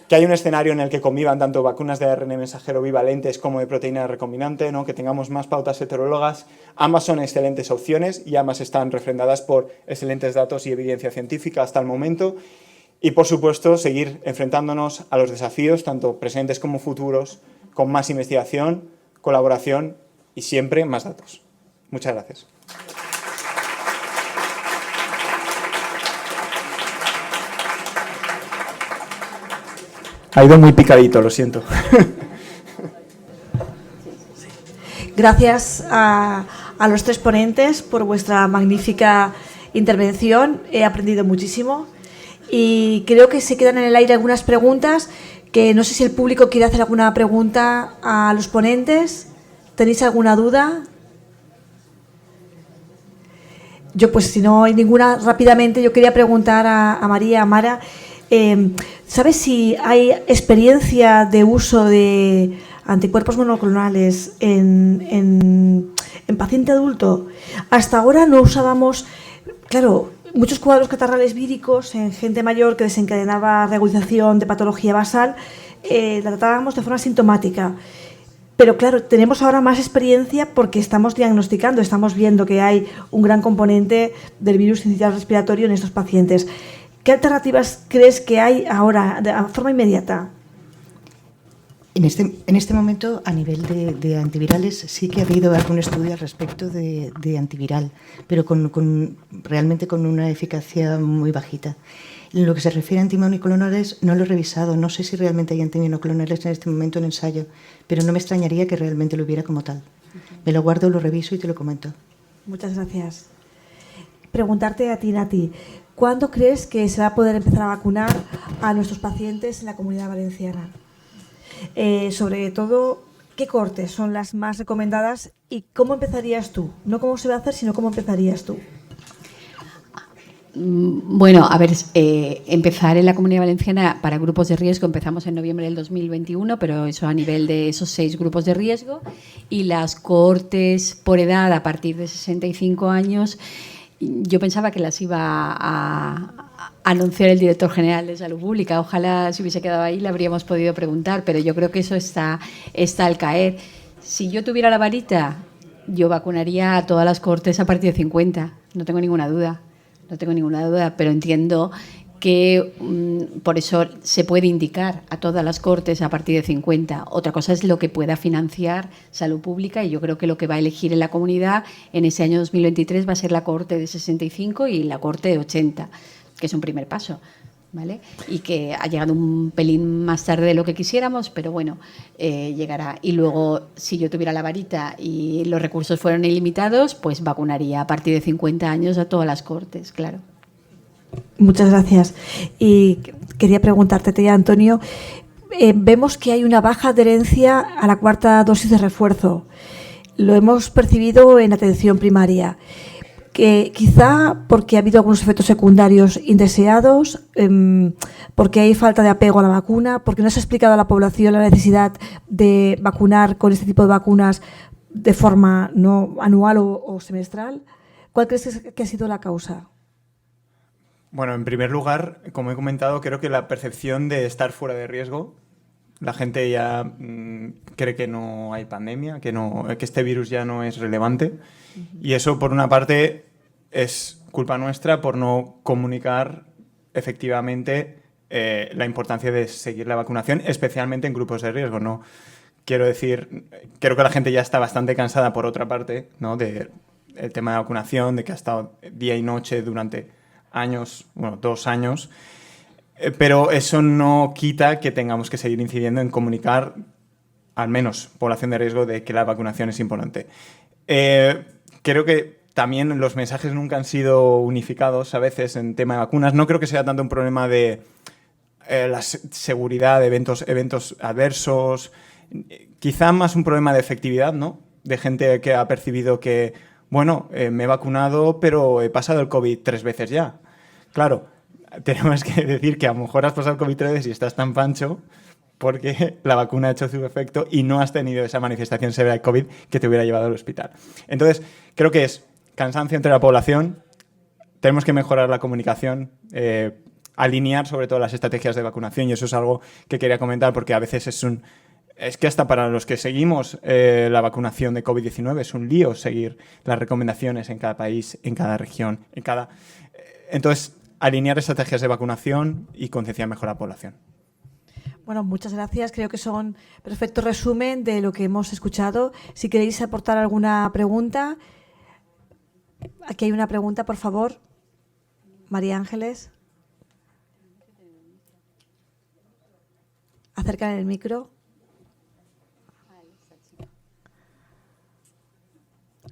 que haya un escenario en el que convivan tanto vacunas de ARN mensajero bivalentes como de proteína recombinante, ¿no? Que tengamos más pautas heterólogas. Ambas son excelentes opciones y ambas están refrendadas por excelentes datos y evidencia científica hasta el momento. Y, por supuesto, seguir enfrentándonos a los desafíos, tanto presentes como futuros, con más investigación, colaboración y siempre más datos. Muchas gracias. Ha ido muy picadito, lo siento. Gracias a los 3 ponentes por vuestra magnífica intervención. He aprendido muchísimo y creo que se quedan en el aire algunas preguntas que no sé si el público quiere hacer alguna pregunta a los ponentes. ¿Tenéis alguna duda? Yo, pues si no hay ninguna, rápidamente yo quería preguntar a María, a Mara, ¿sabes si hay experiencia de uso de anticuerpos monoclonales en paciente adulto? Hasta ahora no usábamos, claro, muchos cuadros catarrales víricos en gente mayor que desencadenaba regularización de patología basal, la tratábamos de forma sintomática. Pero claro, tenemos ahora más experiencia porque estamos diagnosticando, estamos viendo que hay un gran componente del virus sincitial respiratorio en estos pacientes. ¿Qué alternativas crees que hay ahora de forma inmediata? En este momento, a nivel de antivirales, sí que ha habido algún estudio al respecto de antiviral, pero realmente con una eficacia muy bajita. En lo que se refiere a antimonoclonales, no lo he revisado. No sé si realmente hay antimonoclonales en este momento en ensayo, pero no me extrañaría que realmente lo hubiera como tal. Me lo guardo, lo reviso y te lo comento. Muchas gracias. Preguntarte a ti, Nati, ¿cuándo crees que se va a poder empezar a vacunar a nuestros pacientes en la Comunidad Valenciana? Sobre todo, ¿qué cortes son las más recomendadas y cómo empezarías tú? No cómo se va a hacer, sino cómo empezarías tú. Bueno, a ver, empezar en la Comunidad Valenciana para grupos de riesgo empezamos en noviembre del 2021, pero eso a nivel de esos 6 grupos de riesgo, y las cohortes por edad a partir de 65 años yo pensaba que las iba a anunciar el director general de Salud Pública. Ojalá si hubiese quedado ahí le habríamos podido preguntar, pero yo creo que eso está al caer. Si yo tuviera la varita, yo vacunaría a todas las cohortes a partir de 50, no tengo ninguna duda, pero entiendo que por eso se puede indicar a todas las cohortes a partir de 50. Otra cosa es lo que pueda financiar Salud Pública, y yo creo que lo que va a elegir en la comunidad en ese año 2023 va a ser la cohorte de 65 y la cohorte de 80, que es un primer paso, ¿vale? Y que ha llegado un pelín más tarde de lo que quisiéramos, pero bueno, llegará. Y luego, si yo tuviera la varita y los recursos fueran ilimitados, pues vacunaría a partir de 50 años a todas las cohortes, claro. Muchas gracias. Y quería preguntarte, tía Antonio, vemos que hay una baja adherencia a la cuarta dosis de refuerzo. Lo hemos percibido en atención primaria. Que quizá porque ha habido algunos efectos secundarios indeseados, porque hay falta de apego a la vacuna, porque no se ha explicado a la población la necesidad de vacunar con este tipo de vacunas de forma no anual o semestral. ¿Cuál crees que ha sido la causa? Bueno, en primer lugar, como he comentado, creo que la percepción de estar fuera de riesgo, la gente ya cree que no hay pandemia, que este virus ya no es relevante. Y eso, por una parte, es culpa nuestra por no comunicar efectivamente la importancia de seguir la vacunación, especialmente en grupos de riesgo. No quiero decir, creo que la gente ya está bastante cansada, por otra parte, ¿no?, del tema de vacunación, de que ha estado día y noche durante años, bueno, 2 años, pero eso no quita que tengamos que seguir incidiendo en comunicar, al menos población de riesgo, de que la vacunación es importante. Creo que también los mensajes nunca han sido unificados a veces en tema de vacunas. No creo que sea tanto un problema de la seguridad de eventos adversos, quizá más un problema de efectividad, ¿no? De gente que ha percibido que, bueno, me he vacunado, pero he pasado el COVID 3 veces ya. Claro, tenemos que decir que a lo mejor has pasado el COVID 3 veces y estás tan pancho porque la vacuna ha hecho su efecto y no has tenido esa manifestación severa de COVID que te hubiera llevado al hospital. Entonces, creo que es cansancio entre la población, tenemos que mejorar la comunicación, alinear sobre todo las estrategias de vacunación, y eso es algo que quería comentar porque a veces es que hasta para los que seguimos la vacunación de COVID-19 es un lío seguir las recomendaciones en cada país, en cada región, Entonces, alinear estrategias de vacunación y concienciar mejor a la población. Bueno, muchas gracias. Creo que son perfecto resumen de lo que hemos escuchado. Si queréis aportar alguna pregunta. Aquí hay una pregunta, por favor. María Ángeles. Acerca el micro.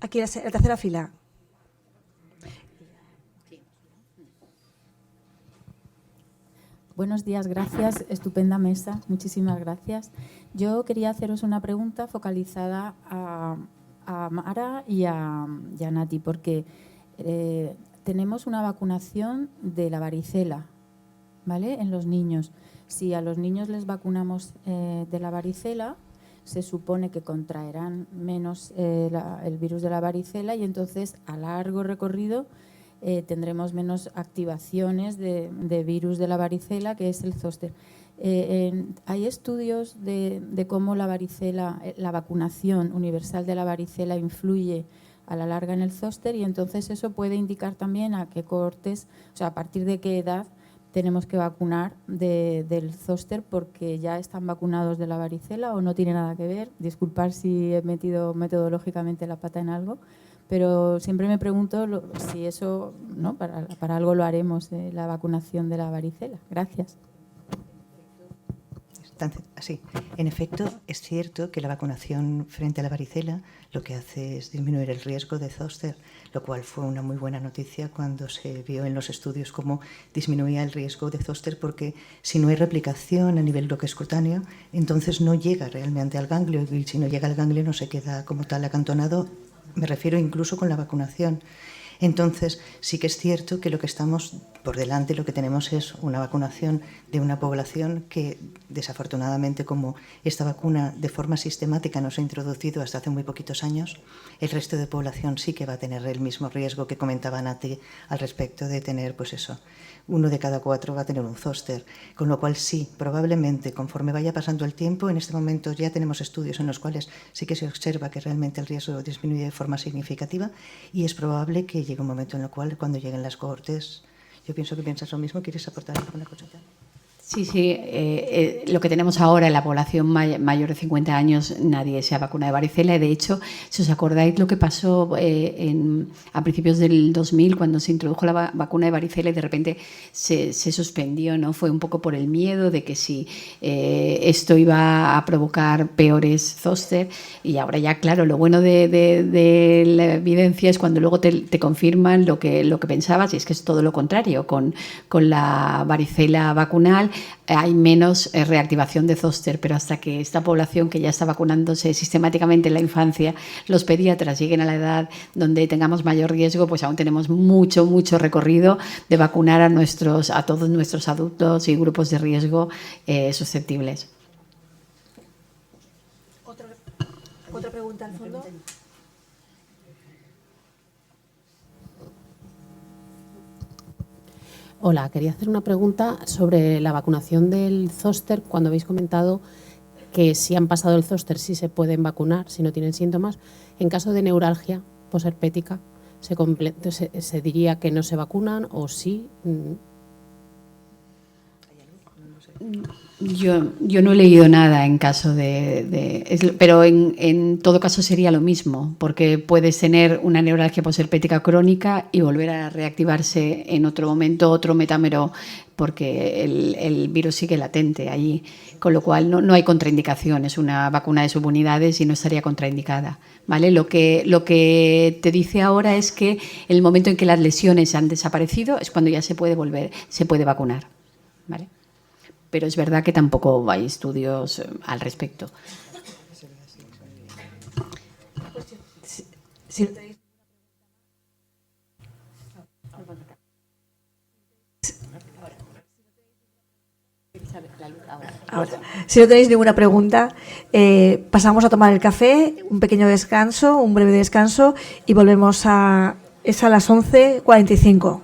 Aquí en la tercera fila. Buenos días, gracias. Estupenda mesa. Muchísimas gracias. Yo quería haceros una pregunta focalizada a Mara y a Nati, porque tenemos una vacunación de la varicela, ¿vale?, en los niños. Si a los niños les vacunamos de la varicela, se supone que contraerán menos el virus de la varicela y entonces a largo recorrido tendremos menos activaciones de virus de la varicela, que es el zóster. Hay estudios de cómo la varicela, la vacunación universal de la varicela influye a la larga en el zóster, y entonces eso puede indicar también a qué cohortes, o sea, a partir de qué edad tenemos que vacunar del zóster, porque ya están vacunados de la varicela o no tiene nada que ver. Disculpad si he metido metodológicamente la pata en algo, pero siempre me pregunto si eso, ¿no?, para algo lo haremos, la vacunación de la varicela. Gracias. Sí, en efecto, es cierto que la vacunación frente a la varicela lo que hace es disminuir el riesgo de zóster, lo cual fue una muy buena noticia cuando se vio en los estudios cómo disminuía el riesgo de zóster, porque si no hay replicación a nivel bloqueo-escutáneo, entonces no llega realmente al ganglio, y si no llega al ganglio no se queda como tal acantonado, me refiero incluso con la vacunación. Entonces, sí que es cierto que lo que estamos por delante lo que tenemos es una vacunación de una población que, desafortunadamente, como esta vacuna de forma sistemática no se ha introducido hasta hace muy poquitos años, el resto de población sí que va a tener el mismo riesgo que comentaba Nati al respecto de tener, pues eso, 1 de cada 4 va a tener un zóster, con lo cual sí, probablemente, conforme vaya pasando el tiempo, en este momento ya tenemos estudios en los cuales sí que se observa que realmente el riesgo disminuye de forma significativa y es probable que llegue un momento en el cual, cuando lleguen las cohortes, yo pienso que piensas lo mismo. ¿Quieres aportar alguna cosa? Sí, sí. Lo que tenemos ahora en la población mayor de 50 años, nadie se ha vacunado de varicela. Y de hecho, si os acordáis lo que pasó a principios del 2000, cuando se introdujo la vacuna de varicela y de repente se suspendió, ¿no? Fue un poco por el miedo de que si esto iba a provocar peores zóster. Y ahora ya, claro, lo bueno de la evidencia es cuando luego te confirman lo que pensabas, y es que es todo lo contrario. Con la varicela vacunal hay menos reactivación de zóster, pero hasta que esta población que ya está vacunándose sistemáticamente en la infancia, los pediatras lleguen a la edad donde tengamos mayor riesgo, pues aún tenemos mucho recorrido de vacunar a todos nuestros adultos y grupos de riesgo susceptibles. ¿Otra pregunta al fondo? Hola, quería hacer una pregunta sobre la vacunación del zóster. Cuando habéis comentado que si han pasado el zóster sí se pueden vacunar, si no tienen síntomas. En caso de neuralgia posherpética, ¿se diría que no se vacunan o sí? Yo no he leído nada en caso pero en todo caso sería lo mismo, porque puedes tener una neuralgia posherpética crónica y volver a reactivarse en otro momento, otro metámero, porque el virus sigue latente allí, con lo cual no hay contraindicación, es una vacuna de subunidades y no estaría contraindicada, ¿vale? Lo que te dice ahora es que el momento en que las lesiones han desaparecido es cuando ya se puede vacunar, ¿vale? Pero es verdad que tampoco hay estudios al respecto. Ahora, si no tenéis ninguna pregunta, pasamos a tomar el café, un pequeño descanso, un breve descanso y volvemos es a las 11:45.